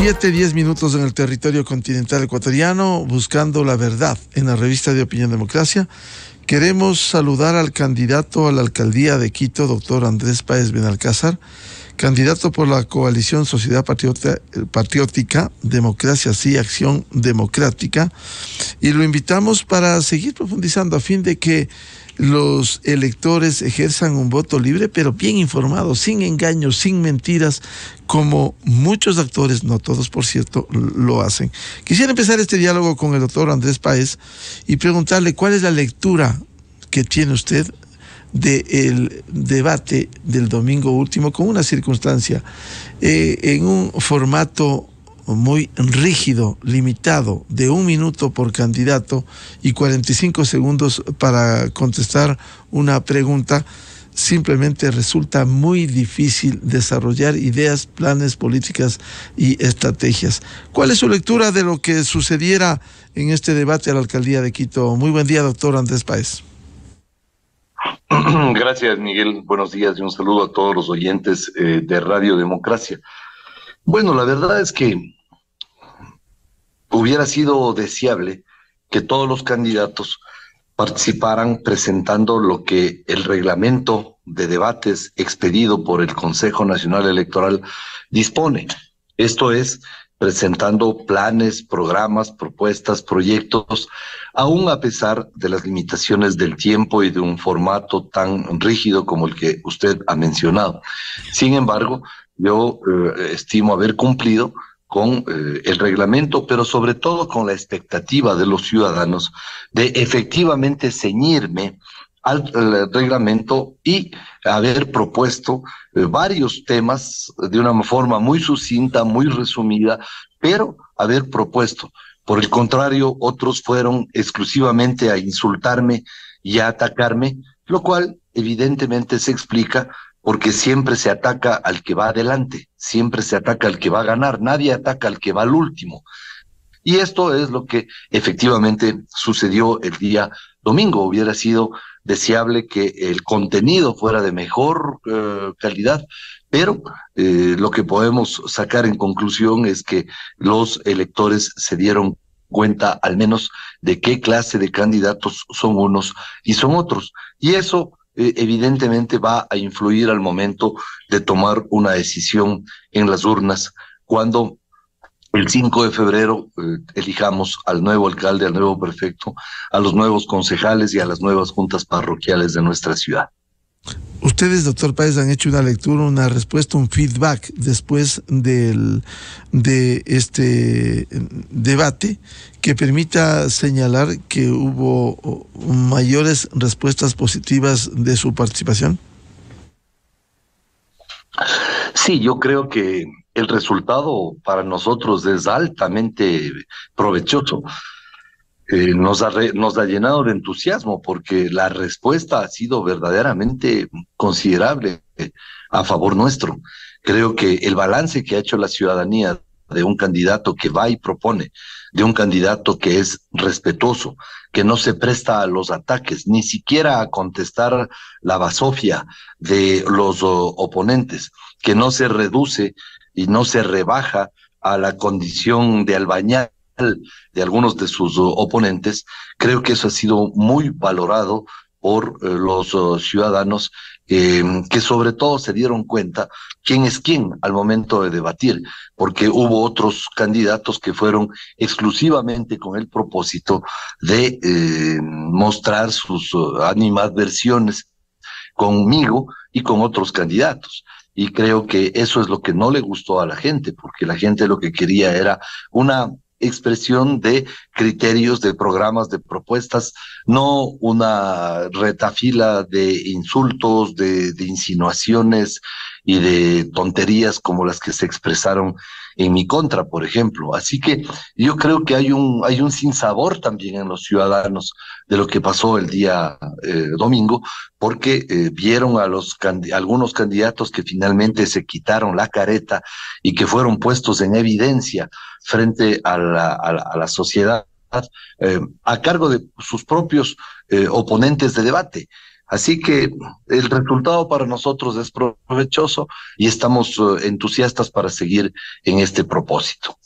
7:10 en el territorio continental ecuatoriano, buscando la verdad en la revista de Opinión Democracia. Queremos saludar al candidato a la alcaldía de Quito, doctor Andrés Páez Benalcázar, candidato por la coalición Sociedad Patriótica, Democracia Sí, Acción Democrática, y lo invitamos para seguir profundizando a fin de que los electores ejerzan un voto libre, pero bien informado, sin engaños, sin mentiras, como muchos actores, no todos por cierto, lo hacen. Quisiera empezar este diálogo con el doctor Andrés Páez y preguntarle cuál es la lectura que tiene usted del debate del domingo último, con una circunstancia, en un formato muy rígido, limitado, de 1 minuto por candidato y 45 segundos para contestar una pregunta. Simplemente resulta muy difícil desarrollar ideas, planes, políticas y estrategias. ¿Cuál es su lectura de lo que sucediera en este debate a la alcaldía de Quito? Muy buen día, doctor Andrés Páez. Gracias, Miguel. Buenos días y un saludo a todos los oyentes de Radio Democracia. Bueno, la verdad es que hubiera sido deseable que todos los candidatos participaran presentando lo que el reglamento de debates expedido por el Consejo Nacional Electoral dispone. Esto es, presentando planes, programas, propuestas, proyectos, aún a pesar de las limitaciones del tiempo y de un formato tan rígido como el que usted ha mencionado. Sin embargo, yo estimo haber cumplido con el reglamento, pero sobre todo con la expectativa de los ciudadanos de efectivamente ceñirme al reglamento y haber propuesto varios temas de una forma muy sucinta, muy resumida, pero haber propuesto. Por el contrario, otros fueron exclusivamente a insultarme y a atacarme, lo cual evidentemente se explica porque siempre se ataca al que va adelante, siempre se ataca al que va a ganar, nadie ataca al que va al último. Y esto es lo que efectivamente sucedió el día domingo. Hubiera sido deseable que el contenido fuera de mejor calidad, pero lo que podemos sacar en conclusión es que los electores se dieron cuenta al menos de qué clase de candidatos son unos y son otros. Y eso evidentemente va a influir al momento de tomar una decisión en las urnas cuando el 5 de febrero elijamos al nuevo alcalde, al nuevo prefecto, a los nuevos concejales y a las nuevas juntas parroquiales de nuestra ciudad. Ustedes, doctor Páez, han hecho una lectura, una respuesta, un feedback después de este debate que permita señalar que hubo mayores respuestas positivas de su participación. Sí, yo creo que el resultado para nosotros es altamente provechoso. Nos ha llenado de entusiasmo porque la respuesta ha sido verdaderamente considerable a favor nuestro. Creo que el balance que ha hecho la ciudadanía de un candidato que va y propone, de un candidato que es respetuoso, que no se presta a los ataques, ni siquiera a contestar la basofia de los oponentes, que no se reduce y no se rebaja a la condición de albañal de algunos de sus oponentes. Creo que eso ha sido muy valorado por los ciudadanos que sobre todo se dieron cuenta quién es quién al momento de debatir, porque hubo otros candidatos que fueron exclusivamente con el propósito de mostrar sus animadversiones conmigo y con otros candidatos. Y creo que eso es lo que no le gustó a la gente, porque la gente lo que quería era una expresión de criterios, de programas, de propuestas, no una retafila de insultos, de insinuaciones y de tonterías como las que se expresaron en mi contra, por ejemplo. Así que yo creo que hay un sinsabor también en los ciudadanos de lo que pasó el día domingo, porque vieron a algunos candidatos que finalmente se quitaron la careta y que fueron puestos en evidencia frente a la sociedad a cargo de sus propios oponentes de debate. Así que el resultado para nosotros es provechoso y estamos entusiastas para seguir en este propósito.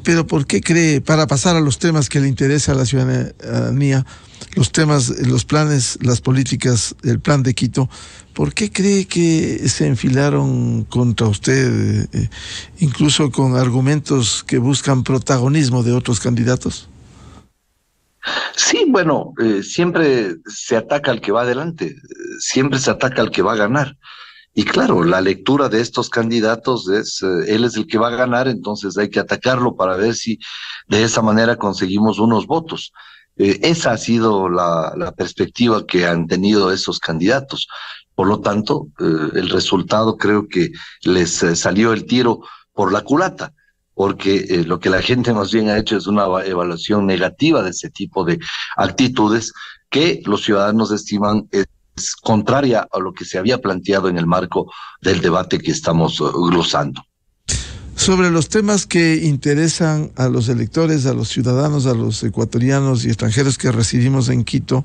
Pero ¿por qué cree, para pasar a los temas que le interesa a la ciudadanía, los temas, los planes, las políticas, el plan de Quito, ¿por qué cree que se enfilaron contra usted, incluso con argumentos que buscan protagonismo de otros candidatos? Sí, bueno, siempre se ataca al que va adelante, siempre se ataca al que va a ganar. Y claro, la lectura de estos candidatos es, él es el que va a ganar, entonces hay que atacarlo para ver si de esa manera conseguimos unos votos. Esa ha sido la perspectiva que han tenido esos candidatos. Por lo tanto, el resultado creo que les salió el tiro por la culata, porque lo que la gente más bien ha hecho es una evaluación negativa de ese tipo de actitudes que los ciudadanos estiman es contraria a lo que se había planteado en el marco del debate que estamos glosando. Sobre los temas que interesan a los electores, a los ciudadanos, a los ecuatorianos y extranjeros que residimos en Quito,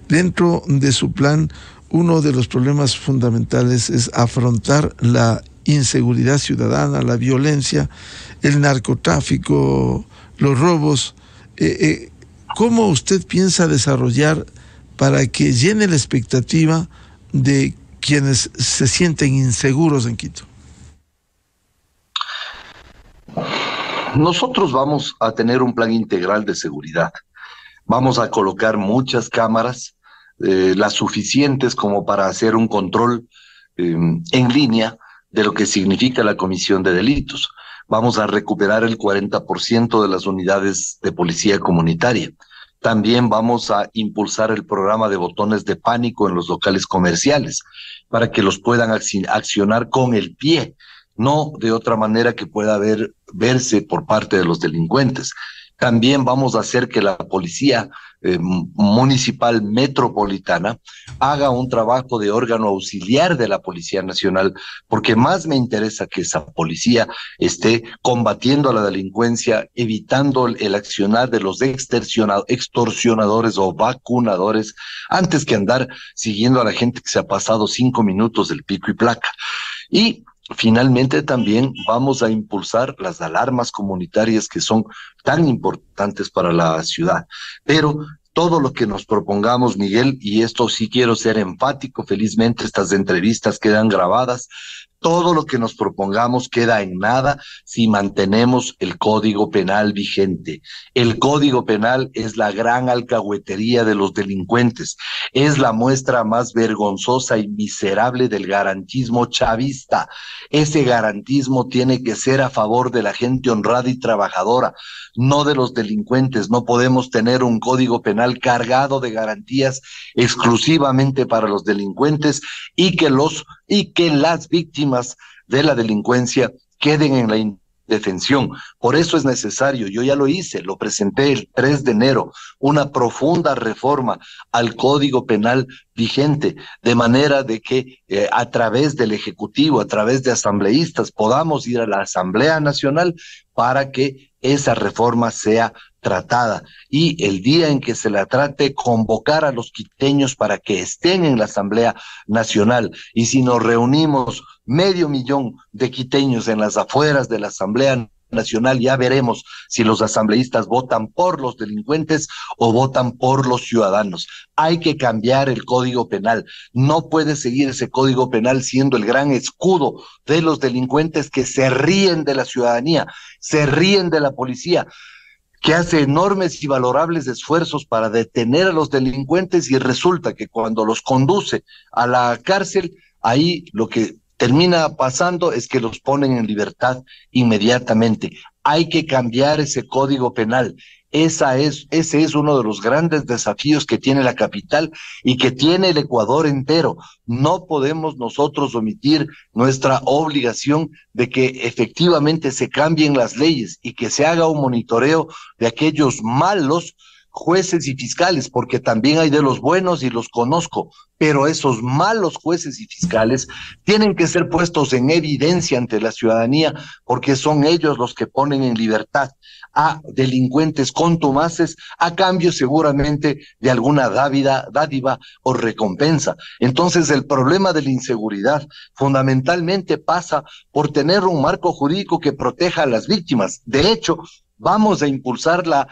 dentro de su plan, uno de los problemas fundamentales es afrontar la inseguridad ciudadana, la violencia, el narcotráfico, los robos. ¿Cómo usted piensa desarrollar para que llene la expectativa de quienes se sienten inseguros en Quito? Nosotros vamos a tener un plan integral de seguridad. Vamos a colocar muchas cámaras, las suficientes como para hacer un control en línea de lo que significa la comisión de delitos. Vamos a recuperar el 40% de las unidades de policía comunitaria. También vamos a impulsar el programa de botones de pánico en los locales comerciales para que los puedan accionar con el pie, no de otra manera que pueda verse por parte de los delincuentes. También vamos a hacer que la policía municipal metropolitana haga un trabajo de órgano auxiliar de la Policía Nacional, porque más me interesa que esa policía esté combatiendo a la delincuencia, evitando el accionar de los extorsionadores o vacunadores, antes que andar siguiendo a la gente que se ha pasado 5 minutos del pico y placa. Y finalmente también vamos a impulsar las alarmas comunitarias que son tan importantes para la ciudad. Pero todo lo que nos propongamos, Miguel, y esto sí quiero ser enfático, felizmente estas entrevistas quedan grabadas, todo lo que nos propongamos queda en nada si mantenemos el Código Penal vigente. El Código Penal es la gran alcahuetería de los delincuentes, es la muestra más vergonzosa y miserable del garantismo chavista. Ese garantismo tiene que ser a favor de la gente honrada y trabajadora, no de los delincuentes. No podemos tener un Código Penal cargado de garantías exclusivamente para los delincuentes y que las víctimas de la delincuencia queden en la indefensión. Por eso es necesario, yo ya lo hice, lo presenté el 3 de enero, una profunda reforma al Código Penal vigente, de manera de que a través del Ejecutivo, a través de asambleístas, podamos ir a la Asamblea Nacional para que esa reforma sea tratada, y el día en que se la trate, convocar a los quiteños para que estén en la Asamblea Nacional. Y si nos reunimos 500,000 de quiteños en las afueras de la Asamblea Nacional, ya veremos si los asambleístas votan por los delincuentes o votan por los ciudadanos. Hay que cambiar el Código Penal. No puede seguir ese Código Penal siendo el gran escudo de los delincuentes que se ríen de la ciudadanía, se ríen de la policía, que hace enormes y valorables esfuerzos para detener a los delincuentes, y resulta que cuando los conduce a la cárcel, ahí lo que termina pasando es que los ponen en libertad inmediatamente. Hay que cambiar ese Código Penal. Ese es uno de los grandes desafíos que tiene la capital y que tiene el Ecuador entero. No podemos nosotros omitir nuestra obligación de que efectivamente se cambien las leyes y que se haga un monitoreo de aquellos malos jueces y fiscales, porque también hay de los buenos y los conozco, pero esos malos jueces y fiscales tienen que ser puestos en evidencia ante la ciudadanía, porque son ellos los que ponen en libertad a delincuentes contumaces a cambio seguramente de alguna dádiva o recompensa. Entonces el problema de la inseguridad fundamentalmente pasa por tener un marco jurídico que proteja a las víctimas. De hecho, vamos a impulsar la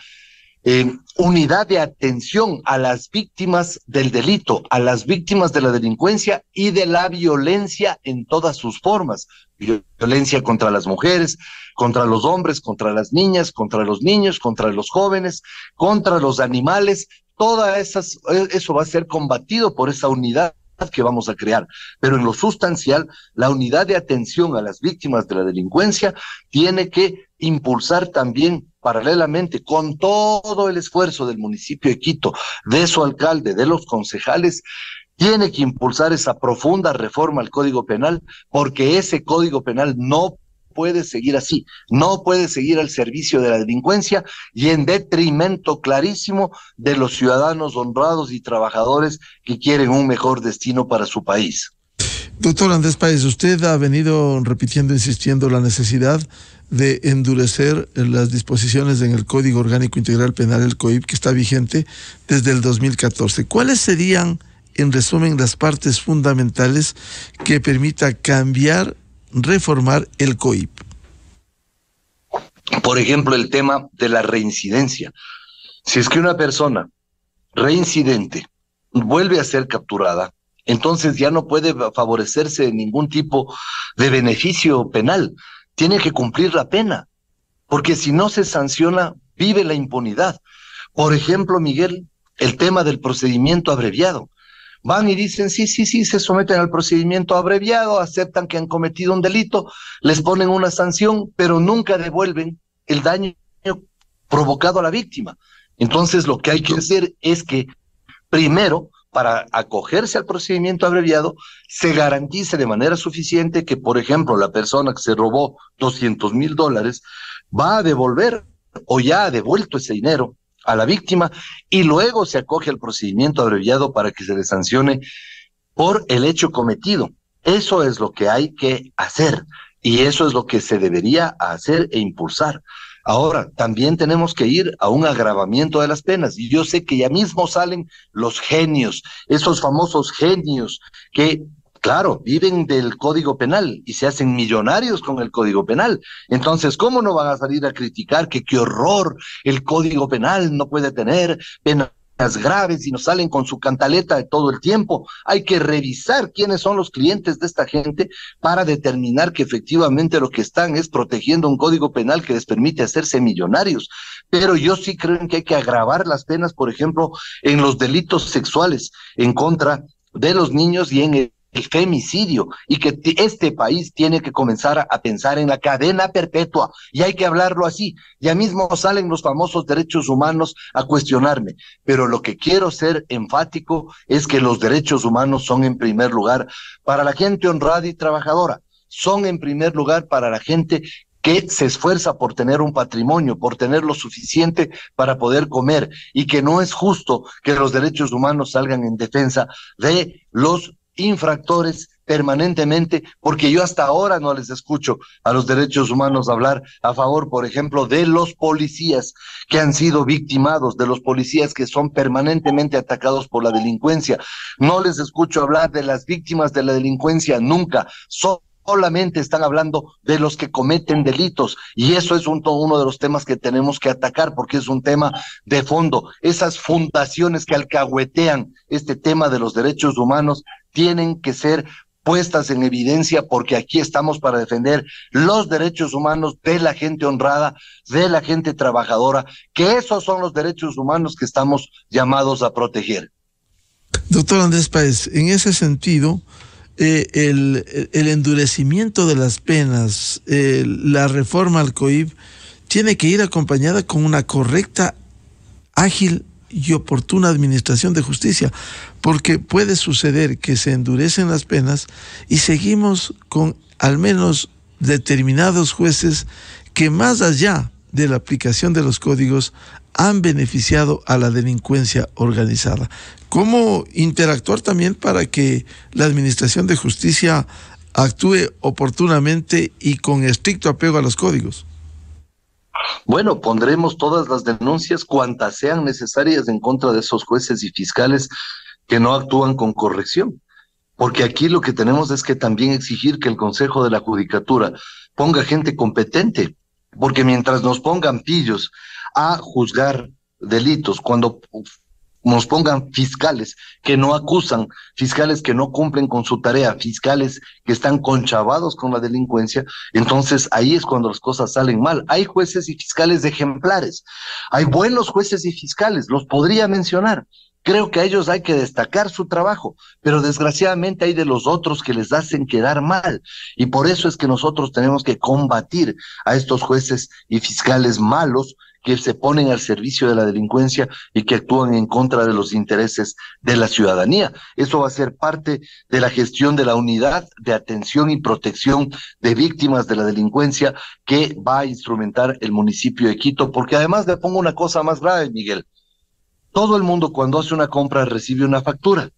unidad de atención a las víctimas del delito, a las víctimas de la delincuencia y de la violencia en todas sus formas. Violencia contra las mujeres, contra los hombres, contra las niñas, contra los niños, contra los jóvenes, contra los animales. Eso va a ser combatido por esa unidad que vamos a crear, pero en lo sustancial, la unidad de atención a las víctimas de la delincuencia tiene que impulsar también paralelamente con todo el esfuerzo del municipio de Quito, de su alcalde, de los concejales, tiene que impulsar esa profunda reforma al Código Penal, porque ese Código Penal no puede seguir así, no puede seguir al servicio de la delincuencia y en detrimento clarísimo de los ciudadanos honrados y trabajadores que quieren un mejor destino para su país. Doctor Andrés Páez, usted ha venido repitiendo, insistiendo la necesidad de endurecer las disposiciones en el Código Orgánico Integral Penal, el COIP, que está vigente desde el 2014. ¿Cuáles serían, en resumen, las partes fundamentales que permita cambiar, reformar el COIP? Por ejemplo, el tema de la reincidencia. Si es que una persona reincidente vuelve a ser capturada, entonces ya no puede favorecerse ningún tipo de beneficio penal. Tiene que cumplir la pena, porque si no se sanciona, vive la impunidad. Por ejemplo, Miguel, el tema del procedimiento abreviado. Van y dicen, sí, se someten al procedimiento abreviado, aceptan que han cometido un delito, les ponen una sanción, pero nunca devuelven el daño provocado a la víctima. Entonces, lo que hay que hacer es que, primero, para acogerse al procedimiento abreviado, se garantice de manera suficiente que, por ejemplo, la persona que se robó $200,000 va a devolver o ya ha devuelto ese dinero a la víctima y luego se acoge al procedimiento abreviado para que se le sancione por el hecho cometido. Eso es lo que hay que hacer y eso es lo que se debería hacer e impulsar. Ahora, también tenemos que ir a un agravamiento de las penas. Y yo sé que ya mismo salen los genios, esos famosos genios que, claro, viven del Código Penal y se hacen millonarios con el Código Penal. Entonces, ¿cómo no van a salir a criticar que qué horror, el Código Penal no puede tener penas graves y nos salen con su cantaleta de todo el tiempo? Hay que revisar quiénes son los clientes de esta gente para determinar que efectivamente lo que están es protegiendo un código penal que les permite hacerse millonarios. Pero yo sí creo que hay que agravar las penas, por ejemplo, en los delitos sexuales en contra de los niños y en el femicidio, y que este país tiene que comenzar a pensar en la cadena perpetua, y hay que hablarlo así. Ya mismo salen los famosos derechos humanos a cuestionarme, pero lo que quiero ser enfático es que los derechos humanos son en primer lugar para la gente honrada y trabajadora, son en primer lugar para la gente que se esfuerza por tener un patrimonio, por tener lo suficiente para poder comer, y que no es justo que los derechos humanos salgan en defensa de los infractores permanentemente, porque yo hasta ahora no les escucho a los derechos humanos hablar a favor, por ejemplo, de los policías que han sido victimados, de los policías que son permanentemente atacados por la delincuencia. No les escucho hablar de las víctimas de la delincuencia nunca. Solamente están hablando de los que cometen delitos, y eso es uno de los temas que tenemos que atacar, porque es un tema de fondo. Esas fundaciones que alcahuetean este tema de los derechos humanos tienen que ser puestas en evidencia, porque aquí estamos para defender los derechos humanos de la gente honrada, de la gente trabajadora, que esos son los derechos humanos que estamos llamados a proteger. Doctor Andrés Páez, en ese sentido, el endurecimiento de las penas, la reforma al COIP, tiene que ir acompañada con una correcta, ágil y oportuna administración de justicia, porque puede suceder que se endurecen las penas y seguimos con al menos determinados jueces que, más allá de la aplicación de los códigos, han beneficiado a la delincuencia organizada. ¿Cómo interactuar también para que la Administración de Justicia actúe oportunamente y con estricto apego a los códigos? Bueno, pondremos todas las denuncias, cuantas sean necesarias, en contra de esos jueces y fiscales que no actúan con corrección. Porque aquí lo que tenemos es que también exigir que el Consejo de la Judicatura ponga gente competente, porque mientras nos pongan pillos a juzgar delitos, cuando nos pongan fiscales que no acusan, fiscales que no cumplen con su tarea, fiscales que están conchavados con la delincuencia, entonces ahí es cuando las cosas salen mal. Hay jueces y fiscales ejemplares, hay buenos jueces y fiscales, los podría mencionar. Creo que a ellos hay que destacar su trabajo, pero desgraciadamente hay de los otros que les hacen quedar mal, y por eso es que nosotros tenemos que combatir a estos jueces y fiscales malos que se ponen al servicio de la delincuencia y que actúan en contra de los intereses de la ciudadanía. Eso va a ser parte de la gestión de la unidad de atención y protección de víctimas de la delincuencia que va a instrumentar el municipio de Quito, porque además le pongo una cosa más grave, Miguel. Todo el mundo cuando hace una compra recibe una factura,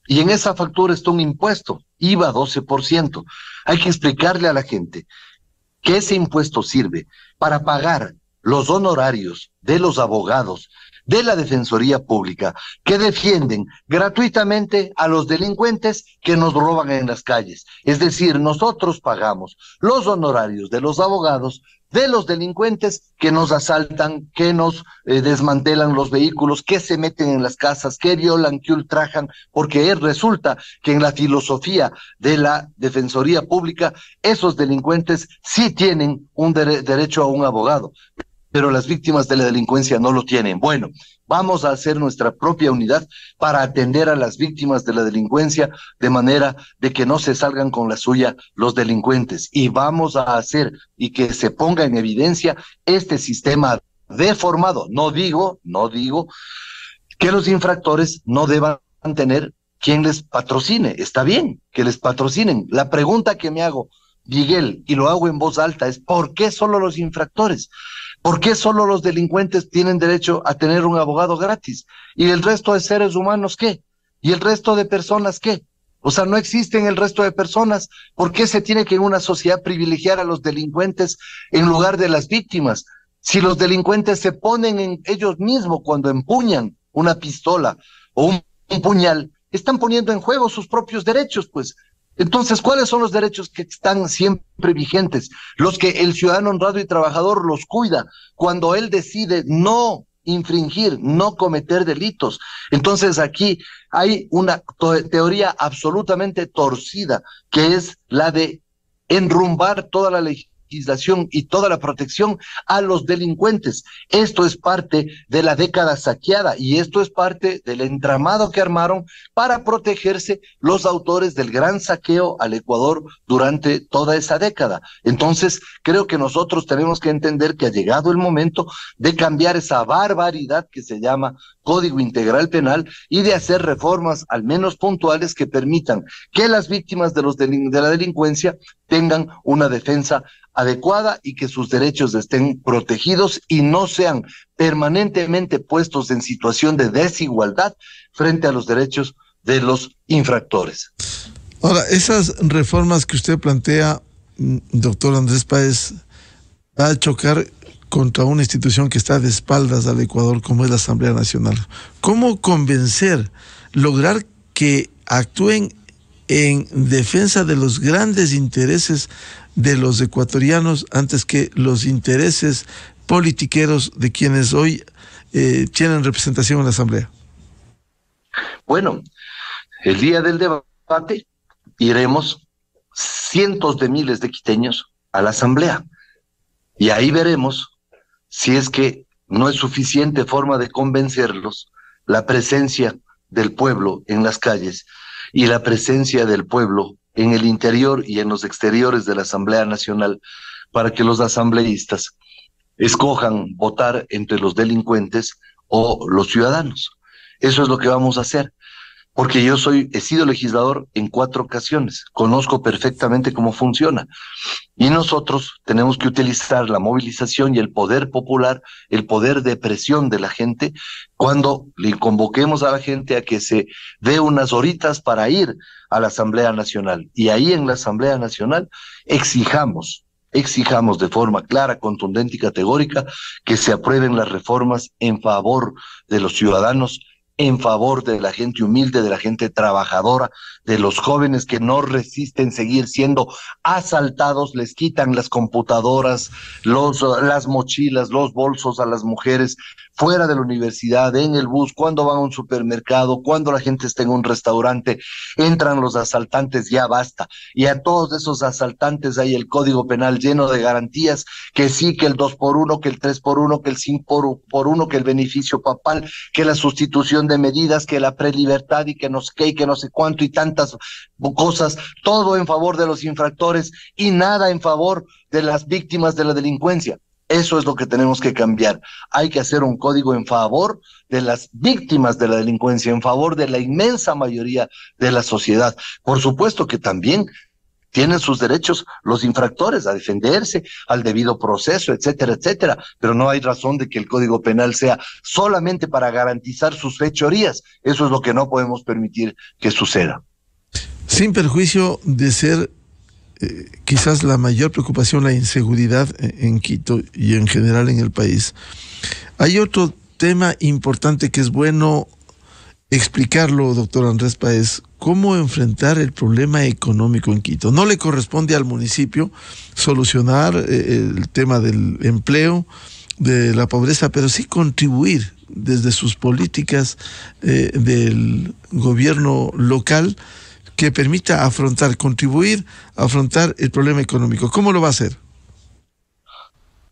y en esa factura está un impuesto, IVA 12%. Hay que explicarle a la gente que ese impuesto sirve para pagar los honorarios de los abogados de la Defensoría Pública que defienden gratuitamente a los delincuentes que nos roban en las calles. Es decir, nosotros pagamos los honorarios de los abogados de los delincuentes que nos asaltan, que nos desmantelan los vehículos, que se meten en las casas, que violan, que ultrajan, porque resulta que en la filosofía de la Defensoría Pública esos delincuentes sí tienen un derecho a un abogado, pero las víctimas de la delincuencia no lo tienen. Bueno, vamos a hacer nuestra propia unidad para atender a las víctimas de la delincuencia de manera de que no se salgan con la suya los delincuentes. Y vamos a hacer y que se ponga en evidencia este sistema deformado. No digo que los infractores no deban tener quien les patrocine. Está bien que les patrocinen. La pregunta que me hago, Miguel, y lo hago en voz alta, es ¿por qué solo los infractores? ¿Por qué solo los delincuentes tienen derecho a tener un abogado gratis? ¿Y el resto de seres humanos qué? ¿Y el resto de personas qué? O sea, no existen el resto de personas. ¿Por qué se tiene que en una sociedad privilegiar a los delincuentes en lugar de las víctimas? Si los delincuentes se ponen en ellos mismos cuando empuñan una pistola o un puñal, están poniendo en juego sus propios derechos, pues. Entonces, ¿cuáles son los derechos que están siempre vigentes? Los que el ciudadano honrado y trabajador los cuida cuando él decide no infringir, no cometer delitos. Entonces, aquí hay una teoría absolutamente torcida, que es la de enrumbar toda la legislación y toda la protección a los delincuentes. Esto es parte de la década saqueada y esto es parte del entramado que armaron para protegerse los autores del gran saqueo al Ecuador durante toda esa década. Entonces, creo que nosotros tenemos que entender que ha llegado el momento de cambiar esa barbaridad que se llama Código Integral Penal y de hacer reformas al menos puntuales que permitan que las víctimas de la delincuencia tengan una defensa adecuada y que sus derechos estén protegidos y no sean permanentemente puestos en situación de desigualdad frente a los derechos de los infractores. Ahora, esas reformas que usted plantea, doctor Andrés Páez, va a chocar contra una institución que está de espaldas al Ecuador como es la Asamblea Nacional. ¿Cómo convencer, lograr que actúen en defensa de los grandes intereses de los ecuatorianos antes que los intereses politiqueros de quienes hoy tienen representación en la Asamblea? Bueno, el día del debate iremos cientos de miles de quiteños a la Asamblea y ahí veremos si es que no es suficiente forma de convencerlos la presencia del pueblo en las calles y la presencia del pueblo en el interior y en los exteriores de la Asamblea Nacional para que los asambleístas escojan votar entre los delincuentes o los ciudadanos. Eso es lo que vamos a hacer, porque he sido legislador en 4 ocasiones, conozco perfectamente cómo funciona. Y nosotros tenemos que utilizar la movilización y el poder popular, el poder de presión de la gente, cuando le convoquemos a la gente a que se dé unas horitas para ir a la Asamblea Nacional. Y ahí en la Asamblea Nacional exijamos de forma clara, contundente y categórica que se aprueben las reformas en favor de los ciudadanos, en favor de la gente humilde, de la gente trabajadora, de los jóvenes que no resisten seguir siendo asaltados, les quitan las computadoras, las mochilas, los bolsos a las mujeres fuera de la universidad, en el bus, cuando van a un supermercado, cuando la gente está en un restaurante, entran los asaltantes, ya basta. Y a todos esos asaltantes hay el Código Penal lleno de garantías, que sí, que el 2x1, que el 3x1, que el 5x1, que el beneficio papal, que la sustitución de medidas, que la prelibertad y que no sé qué, y que no sé cuánto y tantas cosas, todo en favor de los infractores y nada en favor de las víctimas de la delincuencia. Eso es lo que tenemos que cambiar. Hay que hacer un código en favor de las víctimas de la delincuencia, en favor de la inmensa mayoría de la sociedad. Por supuesto que también tienen sus derechos los infractores a defenderse, al debido proceso, etcétera, etcétera. Pero no hay razón de que el Código Penal sea solamente para garantizar sus fechorías. Eso es lo que no podemos permitir que suceda. Sin perjuicio de ser quizás la mayor preocupación, la inseguridad en Quito y en general en el país, hay otro tema importante que es bueno explicarlo, doctor Andrés Páez: cómo enfrentar el problema económico en Quito. No le corresponde al municipio solucionar el tema del empleo, de la pobreza, pero sí contribuir desde sus políticas del gobierno local que permita contribuir a afrontar el problema económico. ¿Cómo lo va a hacer?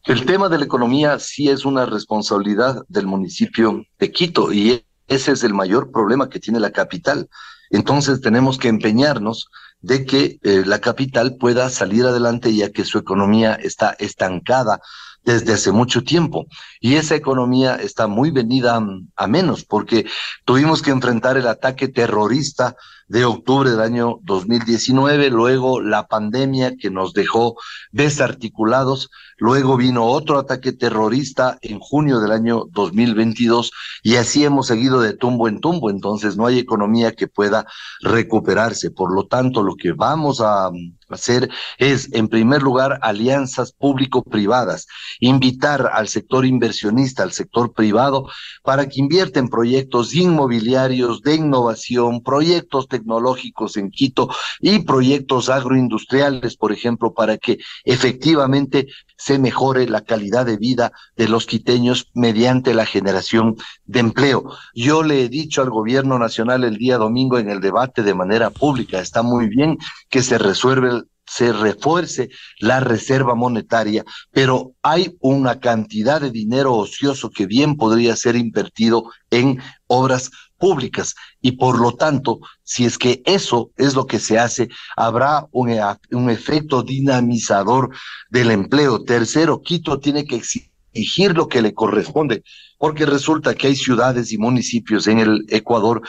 El tema de la economía sí es una responsabilidad del municipio de Quito y ese es el mayor problema que tiene la capital. Entonces tenemos que empeñarnos de que la capital pueda salir adelante, ya que su economía está estancada desde hace mucho tiempo. Y esa economía está muy venida a menos, porque tuvimos que enfrentar el ataque terrorista de octubre del año 2019, luego la pandemia que nos dejó desarticulados, luego vino otro ataque terrorista en junio del año 2022, y así hemos seguido de tumbo en tumbo. Entonces no hay economía que pueda recuperarse. Por lo tanto, lo que vamos a hacer es, en primer lugar, alianzas público-privadas, invitar al sector inversionista, al sector privado, para que invierta en proyectos inmobiliarios, de innovación, proyectos tecnológicos en Quito y proyectos agroindustriales, por ejemplo, para que efectivamente se mejore la calidad de vida de los quiteños mediante la generación de empleo. Yo le he dicho al gobierno nacional el día domingo en el debate de manera pública: está muy bien que se refuerce la reserva monetaria, pero hay una cantidad de dinero ocioso que bien podría ser invertido en obras públicas, y por lo tanto, si es que eso es lo que se hace, habrá un efecto dinamizador del empleo. Tercero, Quito tiene que exigir lo que le corresponde, porque resulta que hay ciudades y municipios en el Ecuador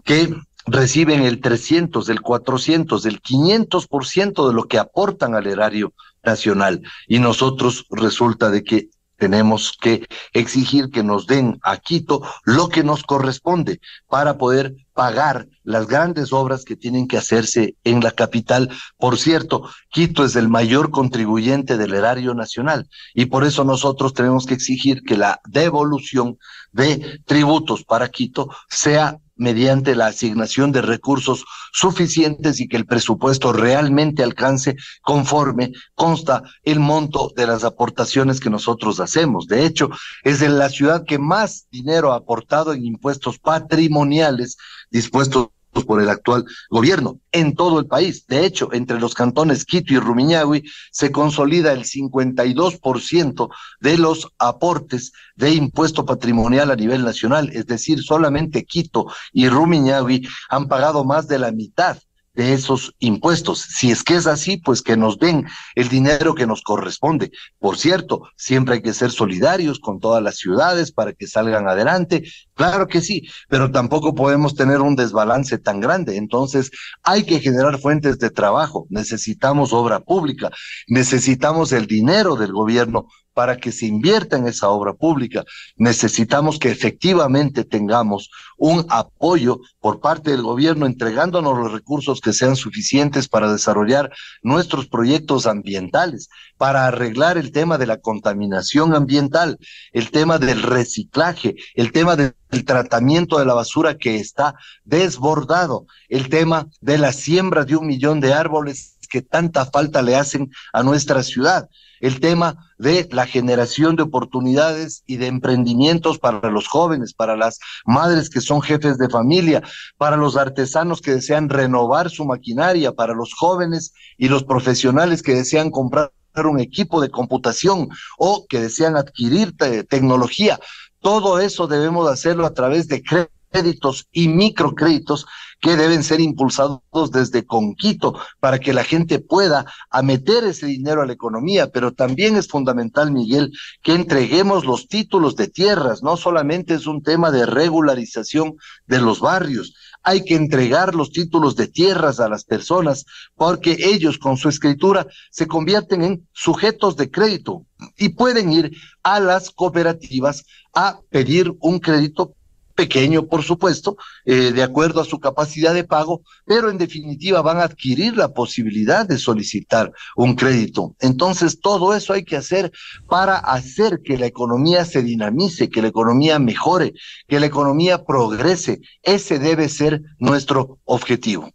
que reciben el 300, el 400, el 500% de lo que aportan al erario nacional, y nosotros resulta de que tenemos que exigir que nos den a Quito lo que nos corresponde para poder pagar las grandes obras que tienen que hacerse en la capital. Por cierto, Quito es el mayor contribuyente del erario nacional, y por eso nosotros tenemos que exigir que la devolución de tributos para Quito sea mediante la asignación de recursos suficientes y que el presupuesto realmente alcance conforme consta el monto de las aportaciones que nosotros hacemos. De hecho, es en la ciudad que más dinero ha aportado en impuestos patrimoniales dispuestos por el actual gobierno en todo el país. De hecho, entre los cantones Quito y Rumiñahui se consolida el 52% de los aportes de impuesto patrimonial a nivel nacional, es decir, solamente Quito y Rumiñahui han pagado más de la mitad de esos impuestos. Si es que es así, pues que nos den el dinero que nos corresponde. Por cierto, siempre hay que ser solidarios con todas las ciudades para que salgan adelante. Claro que sí, pero tampoco podemos tener un desbalance tan grande. Entonces, hay que generar fuentes de trabajo. Necesitamos obra pública, necesitamos el dinero del gobierno para que se invierta en esa obra pública. Necesitamos que efectivamente tengamos un apoyo por parte del gobierno entregándonos los recursos que sean suficientes para desarrollar nuestros proyectos ambientales, para arreglar el tema de la contaminación ambiental, el tema del reciclaje, el tema del tratamiento de la basura que está desbordado, el tema de la siembra de 1 millón de árboles que tanta falta le hacen a nuestra ciudad, el tema de la generación de oportunidades y de emprendimientos para los jóvenes, para las madres que son jefes de familia, para los artesanos que desean renovar su maquinaria, para los jóvenes y los profesionales que desean comprar un equipo de computación o que desean adquirir tecnología. Todo eso debemos hacerlo a través de créditos y microcréditos que deben ser impulsados desde Conquito para que la gente pueda meter ese dinero a la economía, pero también es fundamental, Miguel, que entreguemos los títulos de tierras. No solamente es un tema de regularización de los barrios, hay que entregar los títulos de tierras a las personas porque ellos con su escritura se convierten en sujetos de crédito y pueden ir a las cooperativas a pedir un crédito pequeño, por supuesto, de acuerdo a su capacidad de pago, pero en definitiva van a adquirir la posibilidad de solicitar un crédito. Entonces, todo eso hay que hacer para hacer que la economía se dinamice, que la economía mejore, que la economía progrese. Ese debe ser nuestro objetivo.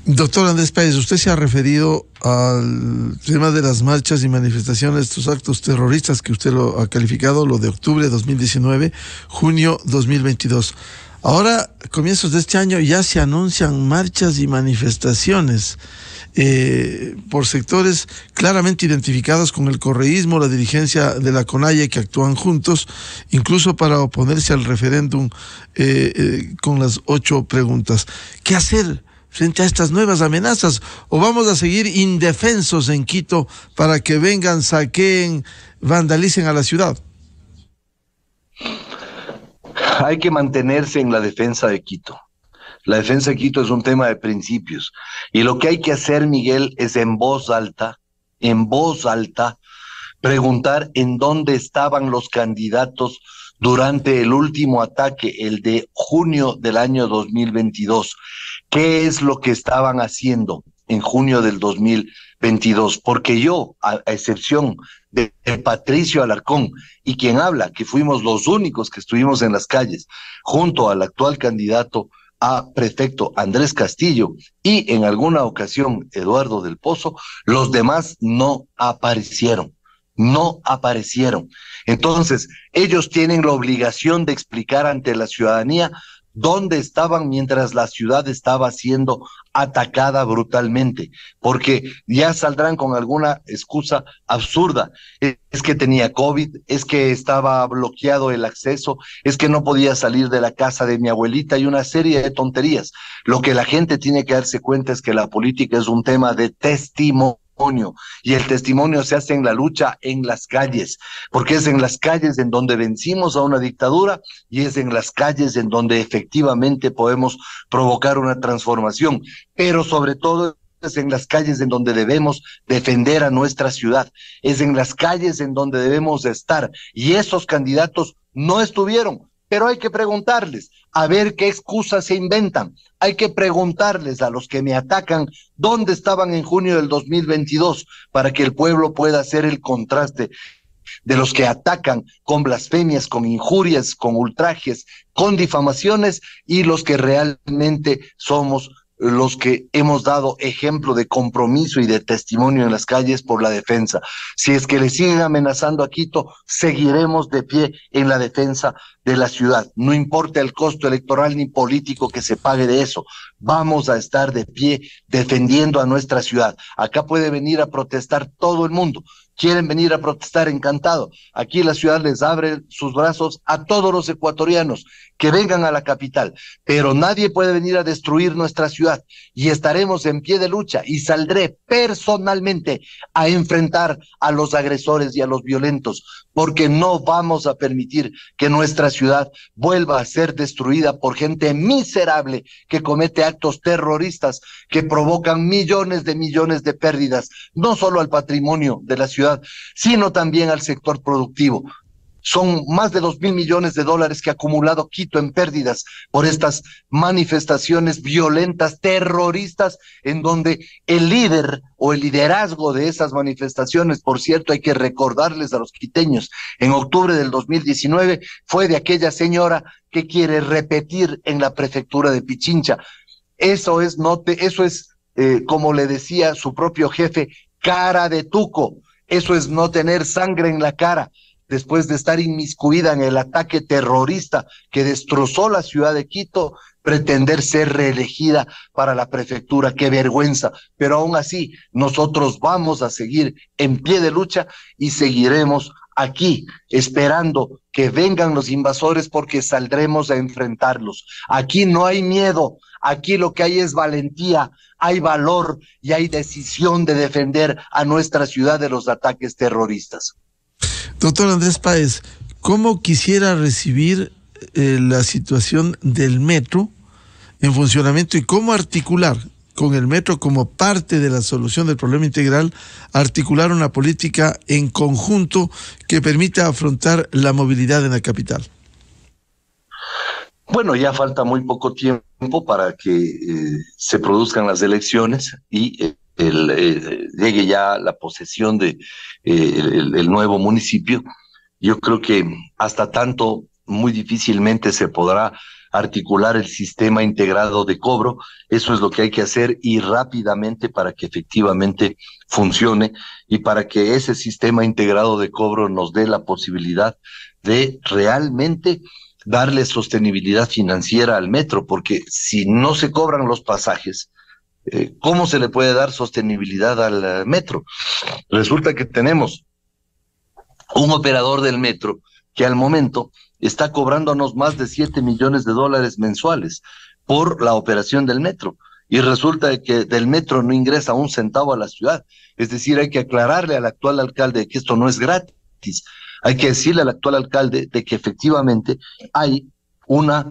Doctor Andrés Páez, usted se ha referido al tema de las marchas y manifestaciones, estos actos terroristas que usted lo ha calificado, lo de octubre de 2019, junio 2022. Ahora, a comienzos de este año, ya se anuncian marchas y manifestaciones por sectores claramente identificados con el correísmo, la dirigencia de la CONAIE, que actúan juntos, incluso para oponerse al referéndum con las 8 preguntas. ¿Qué hacer frente a estas nuevas amenazas? ¿O vamos a seguir indefensos en Quito para que vengan, saqueen, vandalicen a la ciudad? Hay que mantenerse en la defensa de Quito. La defensa de Quito es un tema de principios. Y lo que hay que hacer, Miguel, es en voz alta, preguntar en dónde estaban los candidatos durante el último ataque, el de junio del año 2022. ¿Qué es lo que estaban haciendo en junio del 2022? Porque yo, a excepción de Patricio Alarcón y quien habla, que fuimos los únicos que estuvimos en las calles, junto al actual candidato a prefecto Andrés Castillo y en alguna ocasión Eduardo del Pozo, los demás no aparecieron. Entonces, ellos tienen la obligación de explicar ante la ciudadanía dónde estaban mientras la ciudad estaba siendo atacada brutalmente, porque ya saldrán con alguna excusa absurda. Es que tenía COVID, es que estaba bloqueado el acceso, es que no podía salir de la casa de mi abuelita y una serie de tonterías. Lo que la gente tiene que darse cuenta es que la política es un tema de testimonio. Y el testimonio se hace en la lucha en las calles, porque es en las calles en donde vencimos a una dictadura y es en las calles en donde efectivamente podemos provocar una transformación, pero sobre todo es en las calles en donde debemos defender a nuestra ciudad, es en las calles en donde debemos estar, y esos candidatos no estuvieron. Pero hay que preguntarles, a ver qué excusas se inventan. Hay que preguntarles a los que me atacan dónde estaban en junio del 2022 para que el pueblo pueda hacer el contraste de los que atacan con blasfemias, con injurias, con ultrajes, con difamaciones y los que realmente somos los que hemos dado ejemplo de compromiso y de testimonio en las calles por la defensa. Si es que le siguen amenazando a Quito, seguiremos de pie en la defensa de la ciudad. No importa el costo electoral ni político que se pague de eso. Vamos a estar de pie defendiendo a nuestra ciudad. Acá puede venir a protestar todo el mundo. quieren venir a protestar, encantado. Aquí la ciudad les abre sus brazos a todos los ecuatorianos que vengan a la capital, pero nadie puede venir a destruir nuestra ciudad y estaremos en pie de lucha y saldré personalmente a enfrentar a los agresores y a los violentos, porque no vamos a permitir que nuestra ciudad vuelva a ser destruida por gente miserable que comete actos terroristas que provocan millones de pérdidas, no solo al patrimonio de la ciudad, sino también al sector productivo. Son más de 2.000 millones de dólares que ha acumulado Quito en pérdidas por estas manifestaciones violentas, terroristas, en donde el líder o el liderazgo de esas manifestaciones, por cierto, hay que recordarles a los quiteños, en octubre del 2019 fue de aquella señora que quiere repetir en la prefectura de Pichincha. Eso es, como le decía su propio jefe, cara de tuco. Eso es no tener sangre en la cara, después de estar inmiscuida en el ataque terrorista que destrozó la ciudad de Quito, pretender ser reelegida para la prefectura. ¡Qué vergüenza! Pero aún así, nosotros vamos a seguir en pie de lucha y seguiremos aquí, esperando que vengan los invasores, porque saldremos a enfrentarlos. Aquí no hay miedo, aquí lo que hay es valentía, hay valor y hay decisión de defender a nuestra ciudad de los ataques terroristas. Doctor Andrés Páez, ¿cómo quisiera recibir la situación del metro en funcionamiento y cómo articular con el metro como parte de la solución del problema integral, articular una política en conjunto que permita afrontar la movilidad en la capital? Bueno, ya falta muy poco tiempo para que se produzcan las elecciones y llegue ya la posesión de el nuevo municipio. Yo creo que hasta tanto muy difícilmente se podrá articular el sistema integrado de cobro. Eso es lo que hay que hacer y rápidamente para que efectivamente funcione y para que ese sistema integrado de cobro nos dé la posibilidad de realmente darle sostenibilidad financiera al metro, porque si no se cobran los pasajes, ¿cómo se le puede dar sostenibilidad al metro? Resulta que tenemos un operador del metro que al momento está cobrándonos más de 7 millones de dólares mensuales por la operación del metro. Y resulta que del metro no ingresa un centavo a la ciudad. Es decir, hay que aclararle al actual alcalde que esto no es gratis. Hay que decirle al actual alcalde de que efectivamente hay una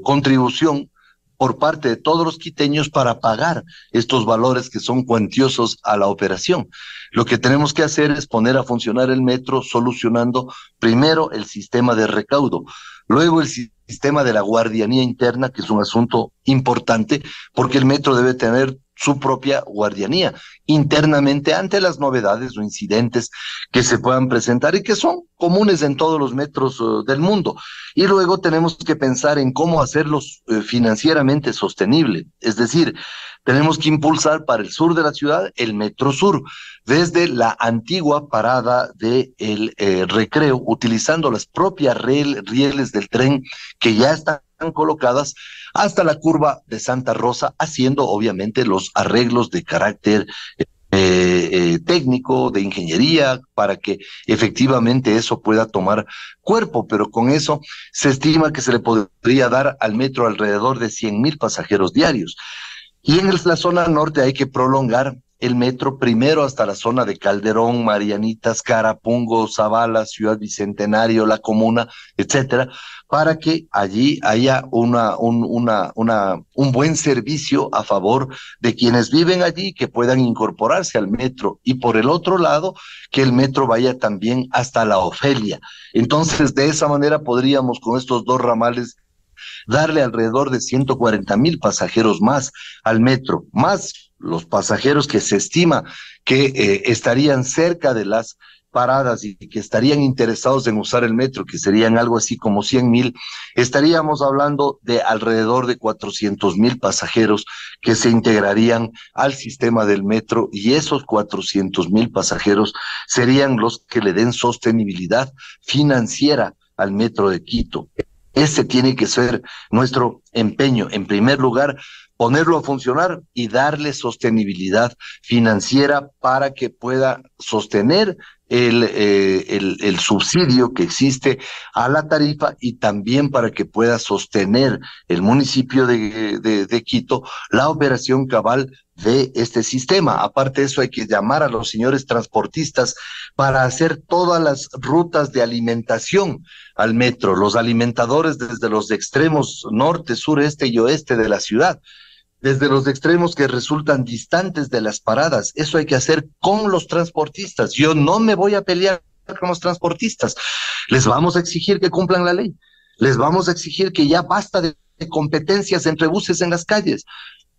contribución por parte de todos los quiteños para pagar estos valores que son cuantiosos a la operación. Lo que tenemos que hacer es poner a funcionar el metro solucionando primero el sistema de recaudo, luego el sistema de la guardianía interna, que es un asunto importante porque el metro debe tener su propia guardianía internamente ante las novedades o incidentes que se puedan presentar y que son comunes en todos los metros del mundo. Y luego tenemos que pensar en cómo hacerlos financieramente sostenible, es decir, tenemos que impulsar para el sur de la ciudad el Metro Sur, desde la antigua parada del Recreo, utilizando las propias rieles del tren que ya están colocadas, hasta la curva de Santa Rosa, haciendo obviamente los arreglos de carácter técnico, de ingeniería, para que efectivamente eso pueda tomar cuerpo, pero con eso se estima que se le podría dar al metro alrededor de 100,000 pasajeros diarios. Y en la zona norte hay que prolongar el metro primero hasta la zona de Calderón, Marianitas, Carapungo, Zavala, Ciudad Bicentenario, La Comuna, etcétera, para que allí haya un buen servicio a favor de quienes viven allí, que puedan incorporarse al metro, y por el otro lado, que el metro vaya también hasta La Ofelia. Entonces, de esa manera podríamos, con estos dos ramales, darle alrededor de 140,000 pasajeros más al metro, más los pasajeros que se estima que estarían cerca de las paradas y que estarían interesados en usar el metro, que serían algo así como 100,000, estaríamos hablando de alrededor de 400,000 pasajeros que se integrarían al sistema del metro, y esos 400,000 pasajeros serían los que le den sostenibilidad financiera al metro de Quito. Ese tiene que ser nuestro empeño. En primer lugar, ponerlo a funcionar y darle sostenibilidad financiera para que pueda sostener el subsidio que existe a la tarifa y también para que pueda sostener el municipio de Quito la operación cabal de este sistema. Aparte de eso, hay que llamar a los señores transportistas para hacer todas las rutas de alimentación al metro, los alimentadores desde los extremos norte, sur, este y oeste de la ciudad, desde los extremos que resultan distantes de las paradas. Eso hay que hacer con los transportistas. Yo no me voy a pelear con los transportistas. Les vamos a exigir que cumplan la ley. Les vamos a exigir que ya basta de competencias entre buses en las calles.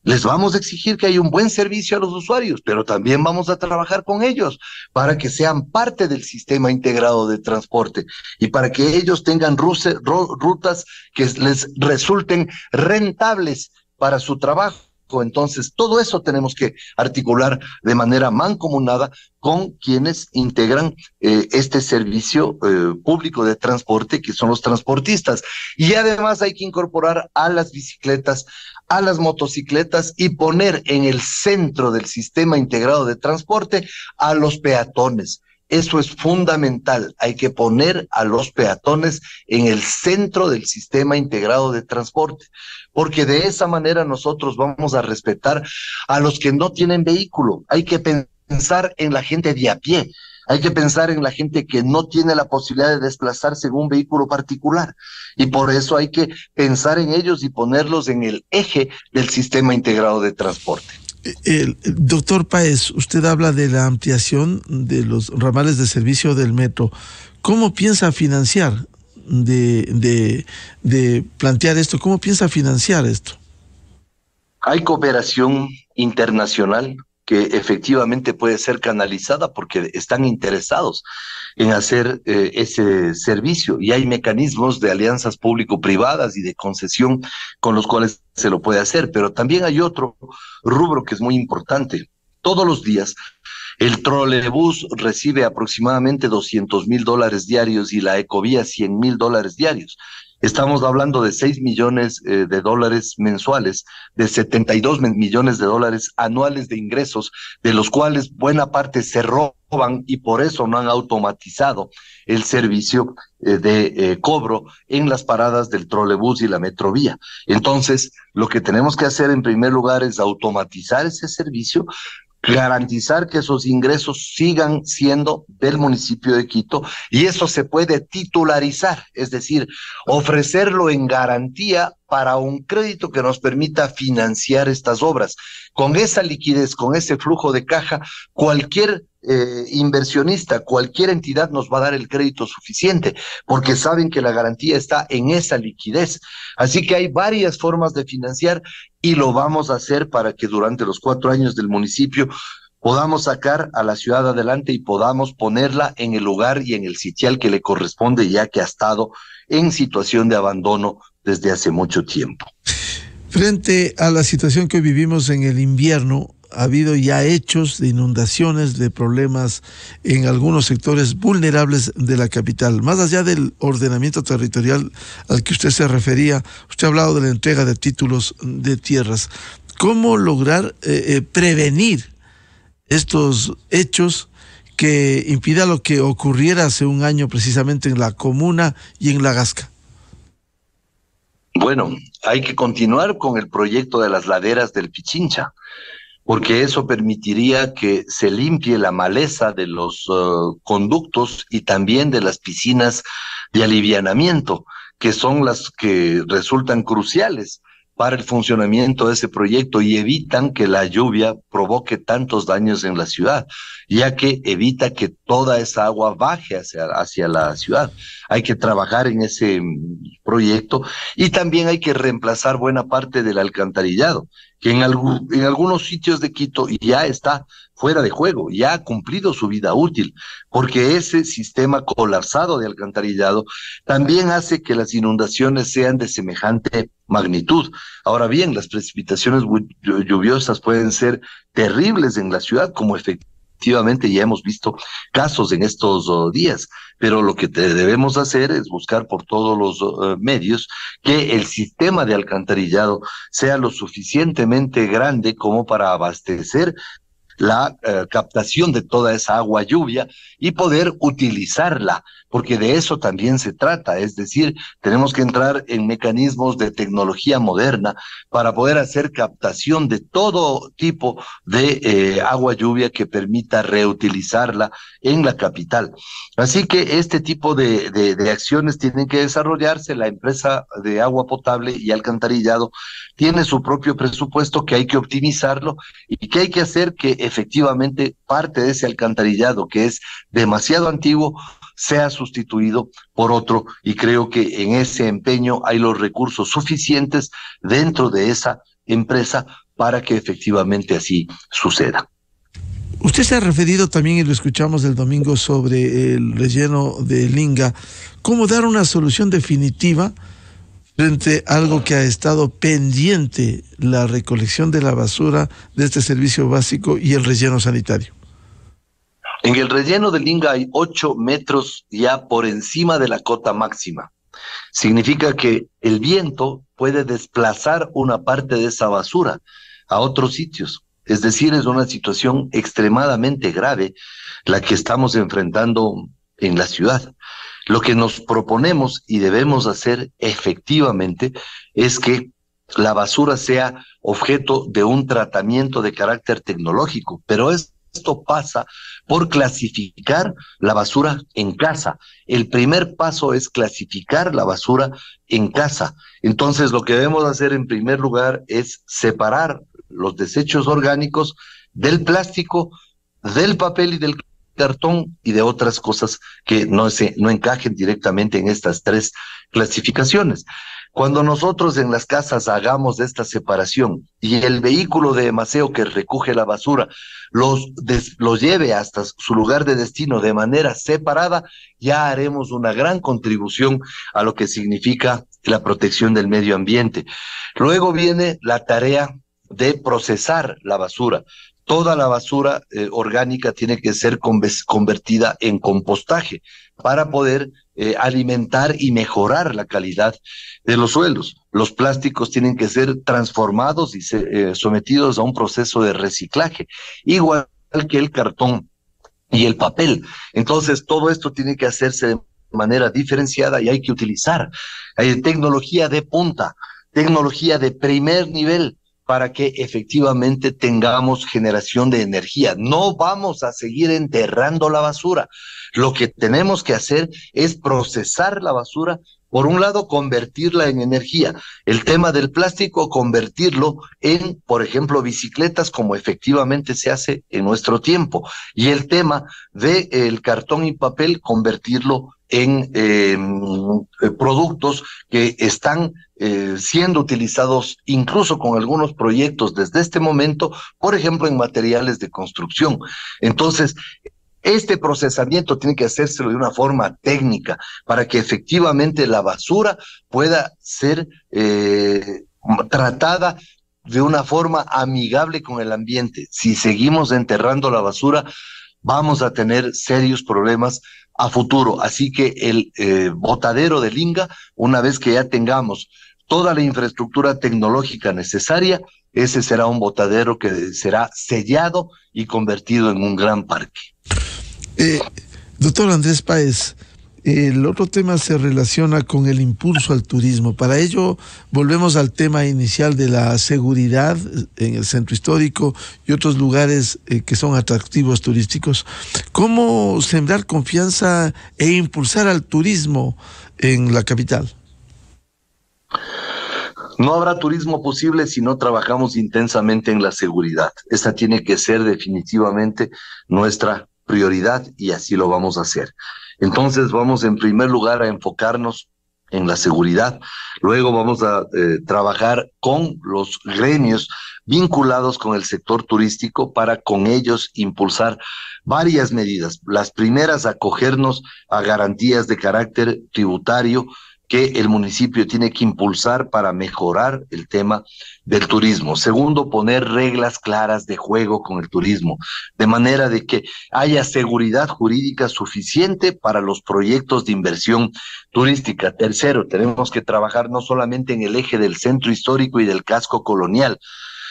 Les vamos a exigir que haya un buen servicio a los usuarios, pero también vamos a trabajar con ellos para que sean parte del sistema integrado de transporte y para que ellos tengan rutas que les resulten rentables para su trabajo. Entonces, todo eso tenemos que articular de manera mancomunada con quienes integran este servicio público de transporte, que son los transportistas. Y además hay que incorporar a las bicicletas, a las motocicletas y poner en el centro del sistema integrado de transporte a los peatones. Eso es fundamental. Hay que poner a los peatones en el centro del sistema integrado de transporte, porque de esa manera nosotros vamos a respetar a los que no tienen vehículo. Hay que pensar en la gente de a pie. Hay que pensar en la gente que no tiene la posibilidad de desplazarse en un vehículo particular. Y por eso hay que pensar en ellos y ponerlos en el eje del sistema integrado de transporte. Doctor Páez, usted habla de la ampliación de los ramales de servicio del metro. ¿Cómo piensa financiar de plantear esto? ¿Cómo piensa financiar esto? Hay cooperación internacional que efectivamente puede ser canalizada porque están interesados en hacer ese servicio, y hay mecanismos de alianzas público-privadas y de concesión con los cuales se lo puede hacer. Pero también hay otro rubro que es muy importante. Todos los días el trolebús recibe aproximadamente $200,000 diarios y la ecovía $100,000 diarios. Estamos hablando de 6 millones de dólares mensuales, de 72 millones de dólares anuales de ingresos, de los cuales buena parte se roban y por eso no han automatizado el servicio de cobro en las paradas del trolebús y la metrovía. Entonces, lo que tenemos que hacer en primer lugar es automatizar ese servicio, garantizar que esos ingresos sigan siendo del municipio de Quito, y eso se puede titularizar, es decir, ofrecerlo en garantía para un crédito que nos permita financiar estas obras. Con esa liquidez, con ese flujo de caja, cualquier inversionista, cualquier entidad nos va a dar el crédito suficiente, porque saben que la garantía está en esa liquidez. Así que hay varias formas de financiar y lo vamos a hacer para que durante los 4 años del municipio podamos sacar a la ciudad adelante y podamos ponerla en el lugar y en el sitial que le corresponde, ya que ha estado en situación de abandono desde hace mucho tiempo. Frente a la situación que hoy vivimos en el invierno, ha habido ya hechos de inundaciones, de problemas en algunos sectores vulnerables de la capital. Más allá del ordenamiento territorial al que usted se refería, usted ha hablado de la entrega de títulos de tierras. ¿Cómo lograr prevenir estos hechos que impida lo que ocurriera hace un año precisamente en la comuna y en La Gasca? Bueno, hay que continuar con el proyecto de las laderas del Pichincha, porque eso permitiría que se limpie la maleza de los conductos y también de las piscinas de alivianamiento, que son las que resultan cruciales para el funcionamiento de ese proyecto y evitan que la lluvia provoque tantos daños en la ciudad, ya que evita que toda esa agua baje hacia la ciudad. Hay que trabajar en ese proyecto y también hay que reemplazar buena parte del alcantarillado, que en algunos sitios de Quito ya está fuera de juego, ya ha cumplido su vida útil, porque ese sistema colapsado de alcantarillado también hace que las inundaciones sean de semejante magnitud. Ahora bien, las precipitaciones lluviosas pueden ser terribles en la ciudad, como efectivamente Efectivamente, ya hemos visto casos en estos días, pero lo que debemos hacer es buscar por todos los medios que el sistema de alcantarillado sea lo suficientemente grande como para abastecer la captación de toda esa agua lluvia y poder utilizarla, porque de eso también se trata, es decir, tenemos que entrar en mecanismos de tecnología moderna para poder hacer captación de todo tipo de agua lluvia que permita reutilizarla en la capital. Así que este tipo de acciones tienen que desarrollarse. La empresa de agua potable y alcantarillado tiene su propio presupuesto que hay que optimizarlo y que hay que hacer que efectivamente parte de ese alcantarillado que es demasiado antiguo sea sustituido por otro, y creo que en ese empeño hay los recursos suficientes dentro de esa empresa para que efectivamente así suceda. Usted se ha referido también, y lo escuchamos el domingo, sobre el relleno de Linga. ¿Cómo dar una solución definitiva frente a algo que ha estado pendiente, la recolección de la basura de este servicio básico y el relleno sanitario? En el relleno de Linga hay 8 metros ya por encima de la cota máxima. Significa que el viento puede desplazar una parte de esa basura a otros sitios. Es decir, es una situación extremadamente grave la que estamos enfrentando en la ciudad. Lo que nos proponemos y debemos hacer efectivamente es que la basura sea objeto de un tratamiento de carácter tecnológico, pero esto pasa por clasificar la basura en casa. El primer paso es clasificar la basura en casa. Entonces, lo que debemos hacer en primer lugar es separar los desechos orgánicos del plástico, del papel y del cartón y de otras cosas que no encajen directamente en estas 3 clasificaciones. Cuando nosotros en las casas hagamos esta separación y el vehículo de emaseo que recoge la basura los lleve hasta su lugar de destino de manera separada, ya haremos una gran contribución a lo que significa la protección del medio ambiente. Luego viene la tarea de procesar la basura. Toda la basura orgánica tiene que ser convertida en compostaje para poder alimentar y mejorar la calidad de los suelos. Los plásticos tienen que ser transformados y sometidos a un proceso de reciclaje, igual que el cartón y el papel. Entonces, todo esto tiene que hacerse de manera diferenciada y hay que utilizar tecnología de punta, tecnología de primer nivel, para que efectivamente tengamos generación de energía. No vamos a seguir enterrando la basura. Lo que tenemos que hacer es procesar la basura. Por un lado, convertirla en energía. El tema del plástico, convertirlo en, por ejemplo, bicicletas, como efectivamente se hace en nuestro tiempo. Y el tema del cartón y papel, convertirlo en productos que están siendo utilizados incluso con algunos proyectos desde este momento, por ejemplo, en materiales de construcción. Entonces, este procesamiento tiene que hacerse de una forma técnica para que efectivamente la basura pueda ser tratada de una forma amigable con el ambiente. Si seguimos enterrando la basura, vamos a tener serios problemas a futuro. Así que el botadero de Linga, una vez que ya tengamos toda la infraestructura tecnológica necesaria, ese será un botadero que será sellado y convertido en un gran parque. Doctor Andrés Páez, el otro tema se relaciona con el impulso al turismo. Para ello, volvemos al tema inicial de la seguridad en el centro histórico y otros lugares que son atractivos turísticos. ¿Cómo sembrar confianza e impulsar al turismo en la capital? No habrá turismo posible si no trabajamos intensamente en la seguridad. Esta tiene que ser definitivamente nuestra prioridad y así lo vamos a hacer. Entonces vamos en primer lugar a enfocarnos en la seguridad, luego vamos a trabajar con los gremios vinculados con el sector turístico para con ellos impulsar varias medidas. Las primeras, acogernos a garantías de carácter tributario que el municipio tiene que impulsar para mejorar el tema del turismo. Segundo, poner reglas claras de juego con el turismo, de manera de que haya seguridad jurídica suficiente para los proyectos de inversión turística. Tercero, tenemos que trabajar no solamente en el eje del centro histórico y del casco colonial,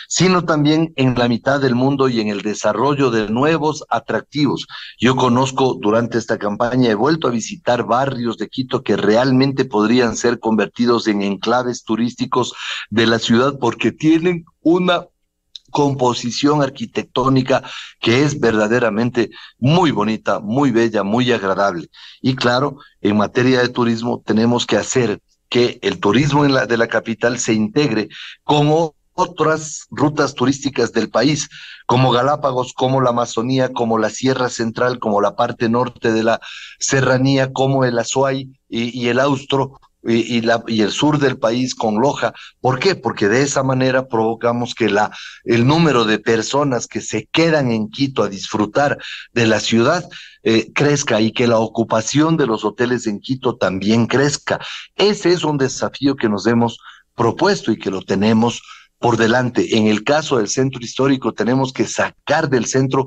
sino también en la mitad del mundo y en el desarrollo de nuevos atractivos. Yo conozco durante esta campaña, he vuelto a visitar barrios de Quito que realmente podrían ser convertidos en enclaves turísticos de la ciudad porque tienen una composición arquitectónica que es verdaderamente muy bonita, muy bella, muy agradable. Y claro, en materia de turismo tenemos que hacer que el turismo de la capital se integre como otras rutas turísticas del país, como Galápagos, como la Amazonía, como la Sierra Central, como la parte norte de la Serranía, como el Azuay y el Austro, y el sur del país con Loja. ¿Por qué? Porque de esa manera provocamos que el número de personas que se quedan en Quito a disfrutar de la ciudad crezca y que la ocupación de los hoteles en Quito también crezca. Ese es un desafío que nos hemos propuesto y que lo tenemos por delante. En el caso del centro histórico, tenemos que sacar del centro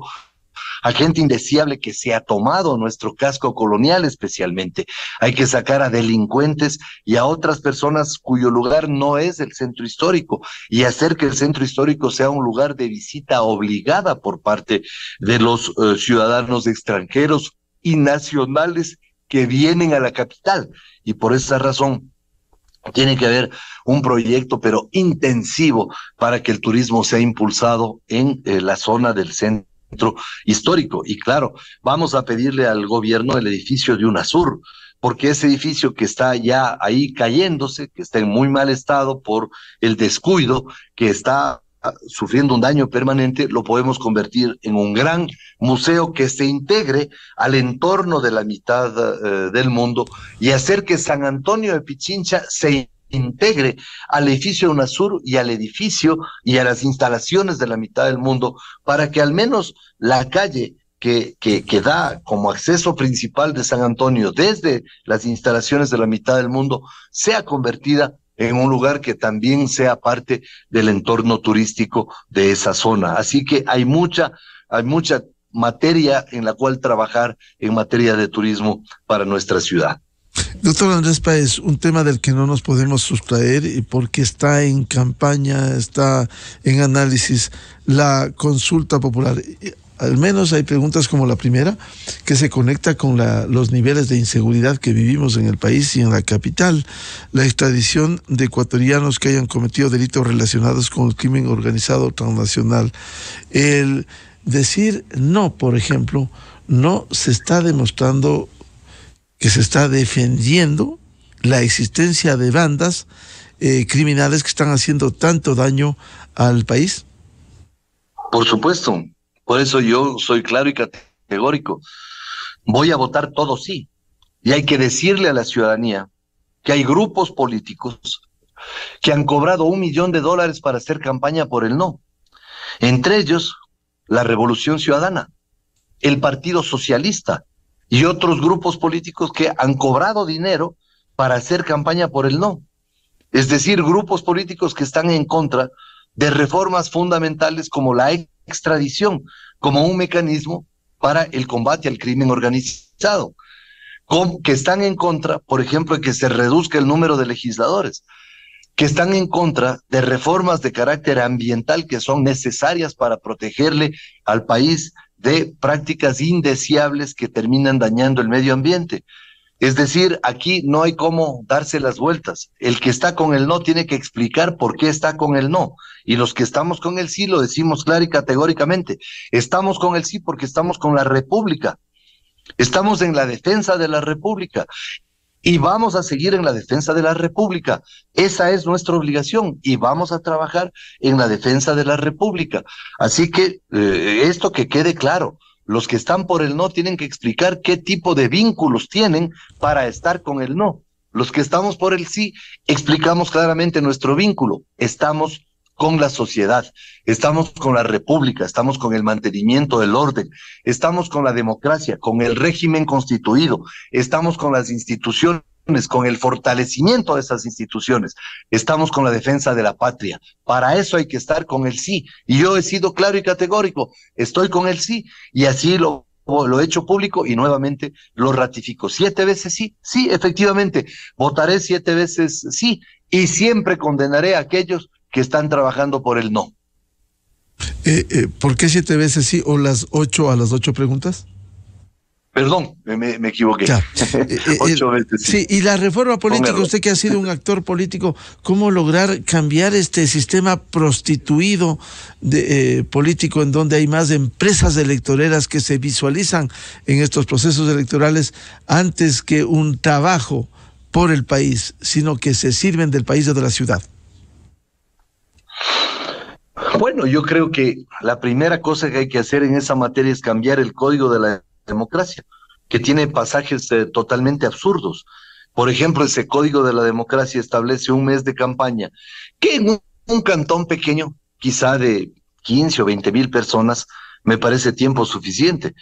a gente indeseable que se ha tomado nuestro casco colonial especialmente. Hay que sacar a delincuentes y a otras personas cuyo lugar no es el centro histórico y hacer que el centro histórico sea un lugar de visita obligada por parte de los ciudadanos extranjeros y nacionales que vienen a la capital. Y por esa razón tiene que haber un proyecto, pero intensivo, para que el turismo sea impulsado en la zona del centro histórico. Y claro, vamos a pedirle al gobierno el edificio de UNASUR, porque ese edificio que está ya ahí cayéndose, que está en muy mal estado por el descuido, que está sufriendo un daño permanente, lo podemos convertir en un gran museo que se integre al entorno de la mitad del mundo y hacer que San Antonio de Pichincha se integre al edificio UNASUR y al edificio y a las instalaciones de la mitad del mundo, para que al menos la calle que da como acceso principal de San Antonio desde las instalaciones de la mitad del mundo sea convertida en un lugar que también sea parte del entorno turístico de esa zona. Así que hay mucha materia en la cual trabajar en materia de turismo para nuestra ciudad. Doctor Andrés Páez, un tema del que no nos podemos sustraer y porque está en campaña, está en análisis, la consulta popular. Al menos hay preguntas como la primera, que se conecta con los niveles de inseguridad que vivimos en el país y en la capital. La extradición de ecuatorianos que hayan cometido delitos relacionados con el crimen organizado transnacional. El decir no, por ejemplo, no se está demostrando que se está defendiendo la existencia de bandas criminales que están haciendo tanto daño al país. Por supuesto. Por eso yo soy claro y categórico. Voy a votar todo sí. Y hay que decirle a la ciudadanía que hay grupos políticos que han cobrado $1 millón para hacer campaña por el no. Entre ellos, la Revolución Ciudadana, el Partido Socialista y otros grupos políticos que han cobrado dinero para hacer campaña por el no. Es decir, grupos políticos que están en contra de reformas fundamentales como la extradición, como un mecanismo para el combate al crimen organizado, que están en contra, por ejemplo, de que se reduzca el número de legisladores, que están en contra de reformas de carácter ambiental que son necesarias para protegerle al país de prácticas indeseables que terminan dañando el medio ambiente. Es decir, aquí no hay cómo darse las vueltas. El que está con el no tiene que explicar por qué está con el no. Y los que estamos con el sí lo decimos claro y categóricamente. Estamos con el sí porque estamos con la República. Estamos en la defensa de la República. Y vamos a seguir en la defensa de la República. Esa es nuestra obligación y vamos a trabajar en la defensa de la República. Así que esto que quede claro. Los que están por el no tienen que explicar qué tipo de vínculos tienen para estar con el no. Los que estamos por el sí explicamos claramente nuestro vínculo. Estamos con la sociedad, estamos con la República, estamos con el mantenimiento del orden, estamos con la democracia, con el régimen constituido, estamos con las instituciones con el fortalecimiento de esas instituciones. Estamos con la defensa de la patria. Para eso hay que estar con el sí. Y yo he sido claro y categórico, estoy con el sí, y así lo he hecho público y nuevamente lo ratifico. 7 veces sí, sí, efectivamente, votaré 7 veces sí, y siempre condenaré a aquellos que están trabajando por el no. ¿Por qué 7 veces sí o las 8 a las 8 preguntas? Perdón, me equivoqué. Ya. 8 veces sí. Sí, y la reforma política, usted que ha sido un actor político, ¿cómo lograr cambiar este sistema prostituido político en donde hay más empresas electoreras que se visualizan en estos procesos electorales antes que un trabajo por el país, sino que se sirven del país o de la ciudad? Bueno, yo creo que la primera cosa que hay que hacer en esa materia es cambiar el código de la democracia, que tiene pasajes totalmente absurdos. Por ejemplo, ese código de la democracia establece un mes de campaña, que en un cantón pequeño, quizá de 15 o 20 mil personas, me parece tiempo suficiente.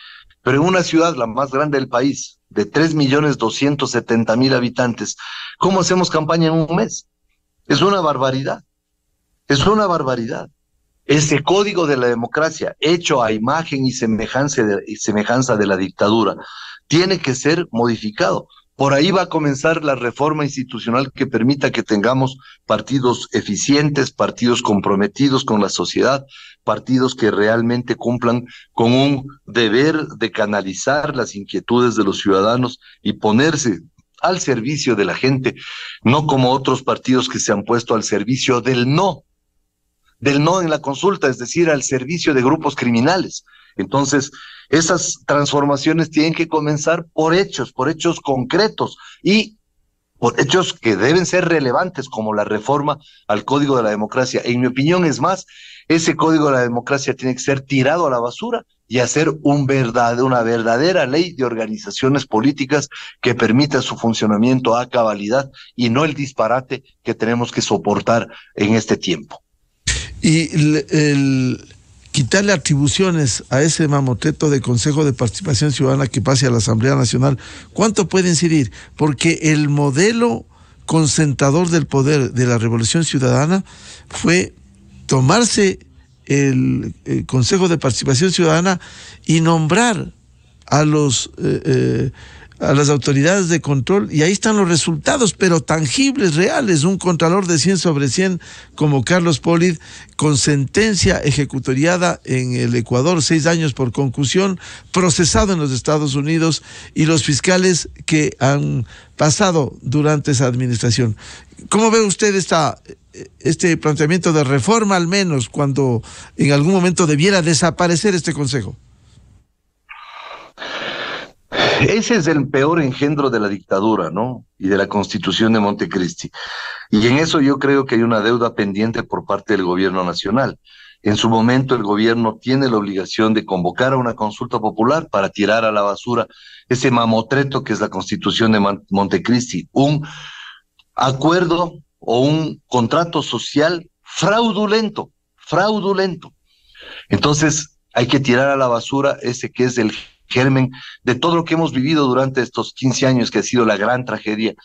Pero en una ciudad, la más grande del país, de 3.270.000 habitantes, ¿cómo hacemos campaña en un mes? Es una barbaridad. Es una barbaridad. Ese código de la democracia, hecho a imagen y semejanza de la dictadura, tiene que ser modificado. Por ahí va a comenzar la reforma institucional que permita que tengamos partidos eficientes, partidos comprometidos con la sociedad, partidos que realmente cumplan con un deber de canalizar las inquietudes de los ciudadanos y ponerse al servicio de la gente, no como otros partidos que se han puesto al servicio del no en la consulta, es decir, al servicio de grupos criminales. Entonces, esas transformaciones tienen que comenzar por hechos concretos y por hechos que deben ser relevantes, como la reforma al Código de la Democracia. En mi opinión, es más, ese Código de la Democracia tiene que ser tirado a la basura y hacer una verdadera ley de organizaciones políticas que permita su funcionamiento a cabalidad y no el disparate que tenemos que soportar en este tiempo. Y el quitarle atribuciones a ese mamotreto de Consejo de Participación Ciudadana que pase a la Asamblea Nacional, ¿cuánto puede incidir? Porque el modelo concentrador del poder de la Revolución Ciudadana fue tomarse el Consejo de Participación Ciudadana y nombrar a las autoridades de control, y ahí están los resultados, pero tangibles, reales. Un contralor de 100 sobre 100 como Carlos Polid, con sentencia ejecutoriada en el Ecuador, 6 años por concusión, procesado en los Estados Unidos, y los fiscales que han pasado durante esa administración. ¿Cómo ve usted este planteamiento de reforma, al menos cuando en algún momento debiera desaparecer este consejo? Ese es el peor engendro de la dictadura, ¿no? Y de la Constitución de Montecristi. Y en eso yo creo que hay una deuda pendiente por parte del gobierno nacional. En su momento el gobierno tiene la obligación de convocar a una consulta popular para tirar a la basura ese mamotreto que es la Constitución de Montecristi, un acuerdo o un contrato social fraudulento. Entonces hay que tirar a la basura ese que es el germen de todo lo que hemos vivido durante estos 15 años, que ha sido la gran tragedia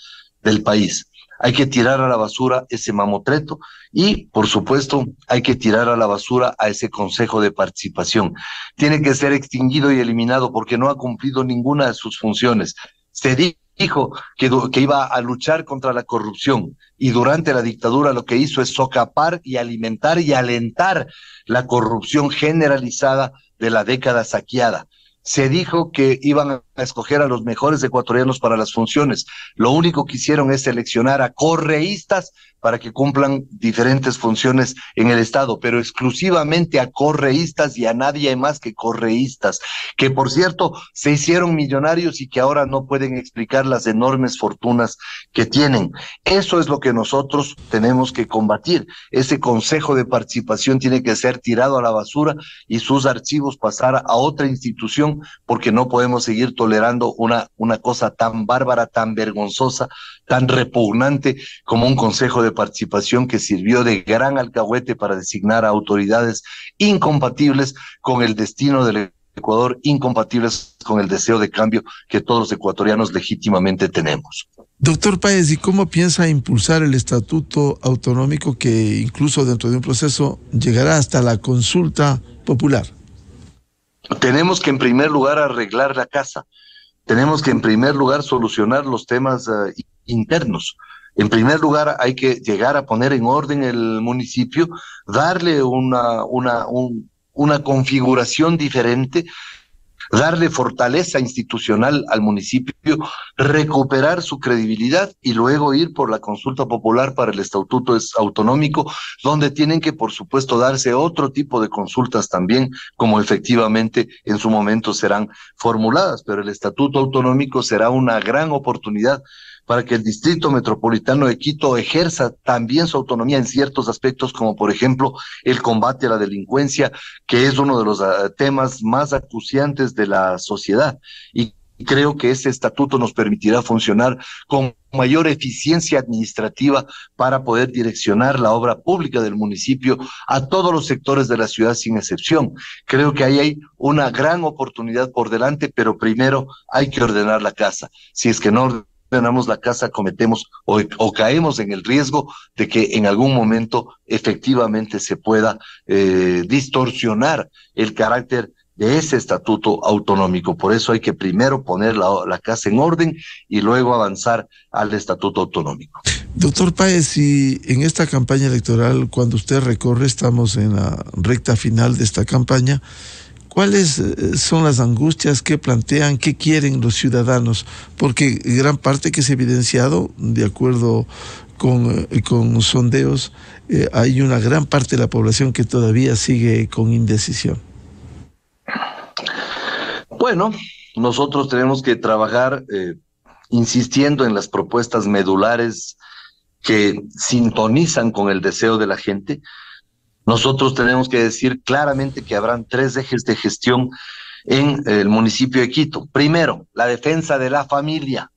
del país. Hay que tirar a la basura ese mamotreto y, por supuesto, hay que tirar a la basura a ese Consejo de Participación. Tiene que ser extinguido y eliminado porque no ha cumplido ninguna de sus funciones. Se dijo que iba a luchar contra la corrupción y durante la dictadura lo que hizo es socapar y alimentar y alentar la corrupción generalizada de la década saqueada. Se dijo que iban a escoger a los mejores ecuatorianos para las funciones. Lo único que hicieron es seleccionar a correístas para que cumplan diferentes funciones en el Estado, pero exclusivamente a correístas y a nadie más que correístas, que por cierto se hicieron millonarios y que ahora no pueden explicar las enormes fortunas que tienen. Eso es lo que nosotros tenemos que combatir. Ese Consejo de Participación tiene que ser tirado a la basura y sus archivos pasar a otra institución, porque no podemos seguir tolerando una cosa tan bárbara, tan vergonzosa, tan repugnante como un Consejo de Participación que sirvió de gran alcahuete para designar a autoridades incompatibles con el destino del Ecuador incompatibles con el deseo de cambio que todos los ecuatorianos legítimamente tenemos. Doctor Páez, ¿y cómo piensa impulsar el estatuto autonómico que incluso dentro de un proceso llegará hasta la consulta popular? Tenemos que en primer lugar arreglar la casa. Tenemos que en primer lugar solucionar los temas internos. En primer lugar hay que llegar a poner en orden el municipio, darle una configuración diferente, darle fortaleza institucional al municipio, recuperar su credibilidad y luego ir por la consulta popular para el estatuto autonómico, donde tienen que, por supuesto, darse otro tipo de consultas también, como efectivamente en su momento serán formuladas, pero el estatuto autonómico será una gran oportunidad para que el Distrito Metropolitano de Quito ejerza también su autonomía en ciertos aspectos, como por ejemplo el combate a la delincuencia, que es uno de los temas más acuciantes de la sociedad. Y creo que ese estatuto nos permitirá funcionar con mayor eficiencia administrativa para poder direccionar la obra pública del municipio a todos los sectores de la ciudad sin excepción. Creo que ahí hay una gran oportunidad por delante, pero primero hay que ordenar la casa. Si es que no ordenamos la casa, cometemos o caemos en el riesgo de que en algún momento efectivamente se pueda distorsionar el carácter de ese estatuto autonómico. Por eso hay que primero poner la casa en orden y luego avanzar al estatuto autonómico. Doctor Páez, si en esta campaña electoral, cuando usted recorre, estamos en la recta final de esta campaña, ¿cuáles son las angustias que plantean, qué quieren los ciudadanos? Porque gran parte que se ha evidenciado, de acuerdo con sondeos, hay una gran parte de la población que todavía sigue con indecisión. Bueno, nosotros tenemos que trabajar insistiendo en las propuestas medulares que sintonizan con el deseo de la gente. Nosotros tenemos que decir claramente que habrán 3 ejes de gestión en el municipio de Quito. Primero, la defensa de la familia.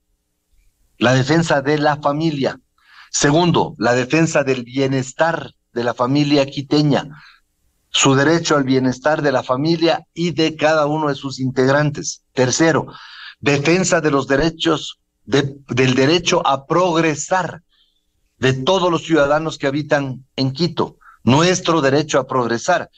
La defensa de la familia. Segundo, la defensa del bienestar de la familia quiteña. Su derecho al bienestar de la familia y de cada uno de sus integrantes. Tercero, defensa de los derechos, del derecho a progresar de todos los ciudadanos que habitan en Quito. Nuestro derecho a progresar.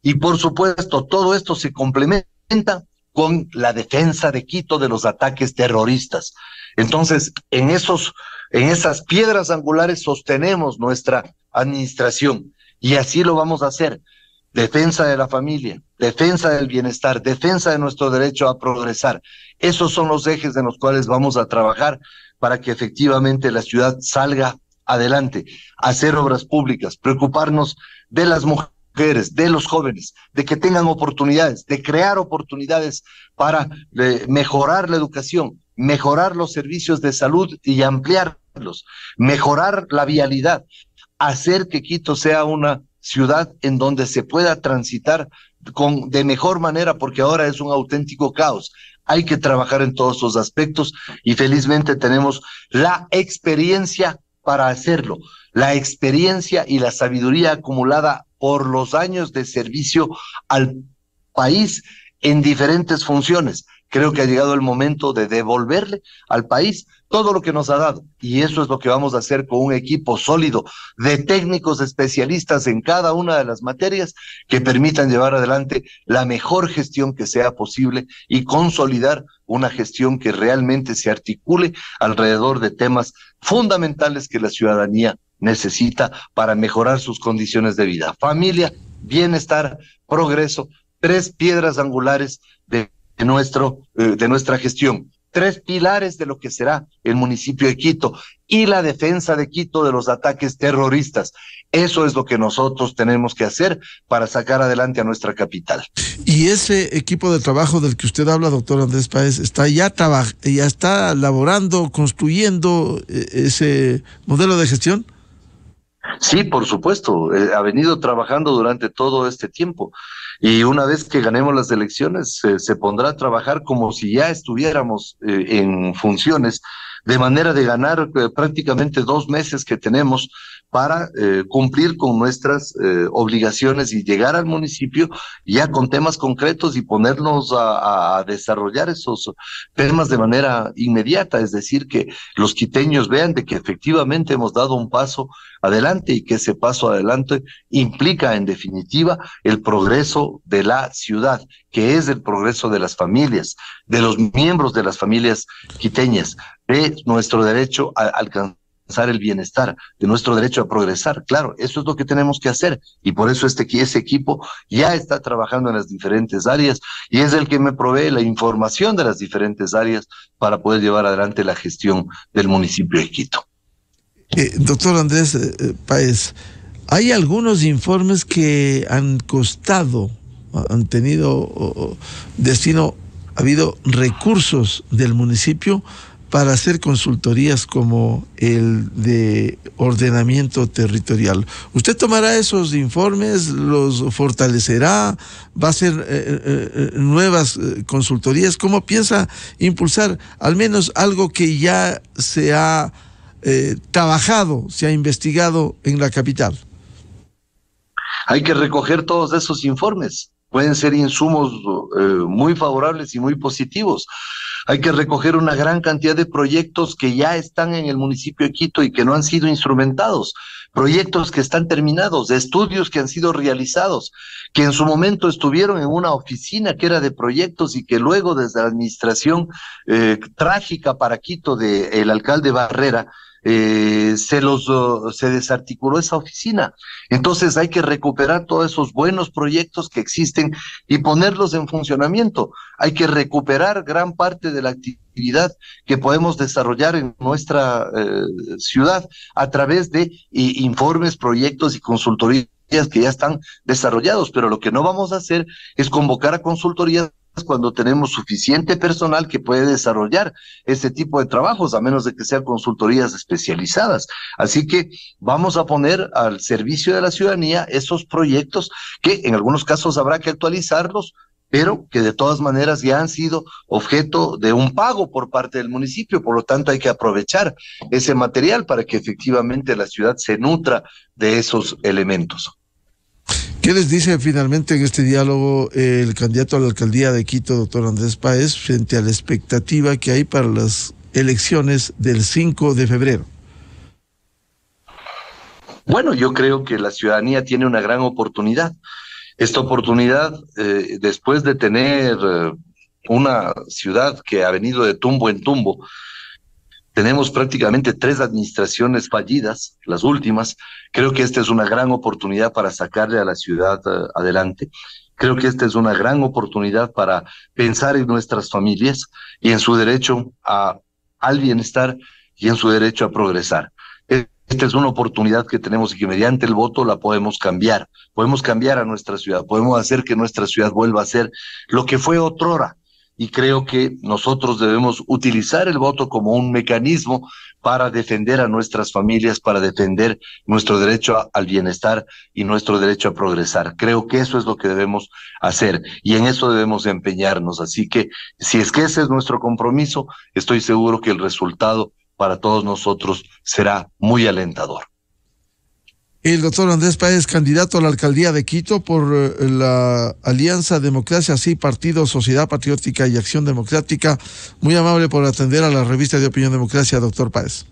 Y por supuesto, todo esto se complementa con la defensa de Quito de los ataques terroristas. Entonces, en esas piedras angulares sostenemos nuestra administración y así lo vamos a hacer. Defensa de la familia, defensa del bienestar, defensa de nuestro derecho a progresar. Esos son los ejes en los cuales vamos a trabajar para que efectivamente la ciudad salga adelante, hacer obras públicas, preocuparnos de las mujeres, de los jóvenes, de que tengan oportunidades, de crear oportunidades para mejorar la educación, mejorar los servicios de salud y ampliarlos, mejorar la vialidad, hacer que Quito sea una ciudad en donde se pueda transitar de mejor manera, porque ahora es un auténtico caos. Hay que trabajar en todos esos aspectos y felizmente tenemos la experiencia para hacerlo, la experiencia y la sabiduría acumulada por los años de servicio al país en diferentes funciones. Creo que ha llegado el momento de devolverle al país todo lo que nos ha dado. Y eso es lo que vamos a hacer con un equipo sólido de técnicos especialistas en cada una de las materias que permitan llevar adelante la mejor gestión que sea posible y consolidar una gestión que realmente se articule alrededor de temas fundamentales que la ciudadanía necesita para mejorar sus condiciones de vida. Familia, bienestar, progreso, 3 piedras angulares de nuestra gestión, 3 pilares de lo que será el municipio de Quito y la defensa de Quito de los ataques terroristas. Eso es lo que nosotros tenemos que hacer para sacar adelante a nuestra capital. Y ese equipo de trabajo del que usted habla, doctor Andrés Páez, está ya está laborando, construyendo ese modelo de gestión. Sí, por supuesto, ha venido trabajando durante todo este tiempo y una vez que ganemos las elecciones se pondrá a trabajar como si ya estuviéramos en funciones de manera de ganar prácticamente 2 meses que tenemos para cumplir con nuestras obligaciones y llegar al municipio ya con temas concretos y ponernos a desarrollar esos temas de manera inmediata, es decir, que los quiteños vean de que efectivamente hemos dado un paso adelante y que ese paso adelante implica en definitiva el progreso de la ciudad, que es el progreso de las familias, de los miembros de las familias quiteñas, de nuestro derecho a alcanzar el bienestar, de nuestro derecho a progresar. Claro, eso es lo que tenemos que hacer y por eso ese equipo ya está trabajando en las diferentes áreas y es el que me provee la información de las diferentes áreas para poder llevar adelante la gestión del municipio de Quito. Doctor Andrés Páez, hay algunos informes que han costado, han tenido destino, ha habido recursos del municipio para hacer consultorías como el de ordenamiento territorial. ¿Usted tomará esos informes, los fortalecerá, va a hacer nuevas consultorías? ¿Cómo piensa impulsar al menos algo que ya se ha trabajado, se ha investigado en la capital? Hay que recoger todos esos informes. Pueden ser insumos muy favorables y muy positivos. Hay que recoger una gran cantidad de proyectos que ya están en el municipio de Quito y que no han sido instrumentados, proyectos que están terminados, estudios que han sido realizados, que en su momento estuvieron en una oficina que era de proyectos y que luego desde la administración trágica para Quito del alcalde Barrera, se desarticuló esa oficina. Entonces hay que recuperar todos esos buenos proyectos que existen y ponerlos en funcionamiento. Hay que recuperar gran parte de la actividad que podemos desarrollar en nuestra ciudad a través de informes, proyectos y consultorías que ya están desarrollados, pero lo que no vamos a hacer es convocar a consultorías cuando tenemos suficiente personal que puede desarrollar este tipo de trabajos, a menos de que sean consultorías especializadas. Así que vamos a poner al servicio de la ciudadanía esos proyectos que en algunos casos habrá que actualizarlos, pero que de todas maneras ya han sido objeto de un pago por parte del municipio, por lo tanto hay que aprovechar ese material para que efectivamente la ciudad se nutra de esos elementos. ¿Qué les dice finalmente en este diálogo el candidato a la alcaldía de Quito, doctor Andrés Páez, frente a la expectativa que hay para las elecciones del 5 de febrero? Bueno, yo creo que la ciudadanía tiene una gran oportunidad. Esta oportunidad, después de tener una ciudad que ha venido de tumbo en tumbo, tenemos prácticamente 3 administraciones fallidas, las últimas. Creo que esta es una gran oportunidad para sacarle a la ciudad adelante. Creo que esta es una gran oportunidad para pensar en nuestras familias y en su derecho al bienestar y en su derecho a progresar. Esta es una oportunidad que tenemos y que mediante el voto la podemos cambiar. Podemos cambiar a nuestra ciudad, podemos hacer que nuestra ciudad vuelva a ser lo que fue otrora. Y creo que nosotros debemos utilizar el voto como un mecanismo para defender a nuestras familias, para defender nuestro derecho al bienestar y nuestro derecho a progresar. Creo que eso es lo que debemos hacer y en eso debemos empeñarnos. Así que si es que ese es nuestro compromiso, estoy seguro que el resultado para todos nosotros será muy alentador. El doctor Andrés Páez, candidato a la alcaldía de Quito por la Alianza Democracia Sí, Partido Sociedad Patriótica y Acción Democrática. Muy amable por atender a la revista de Opinión Democracia, doctor Páez.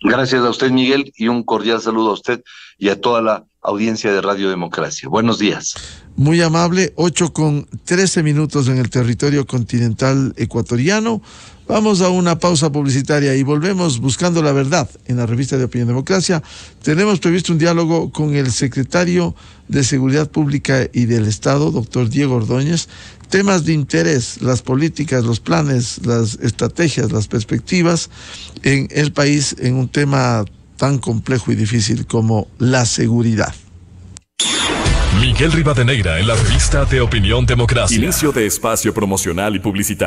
Gracias a usted, Miguel, y un cordial saludo a usted y a toda la audiencia de Radio Democracia. Buenos días. Muy amable, 8:13 en el territorio continental ecuatoriano. Vamos a una pausa publicitaria y volvemos buscando la verdad en la revista de Opinión Democracia. Tenemos previsto un diálogo con el secretario de Seguridad Pública y del Estado, doctor Diego Ordóñez. Temas de interés, las políticas, los planes, las estrategias, las perspectivas en el país en un tema tan complejo y difícil como la seguridad. Miguel Rivadeneira en la revista de Opinión Democracia. Inicio de espacio promocional y publicitario.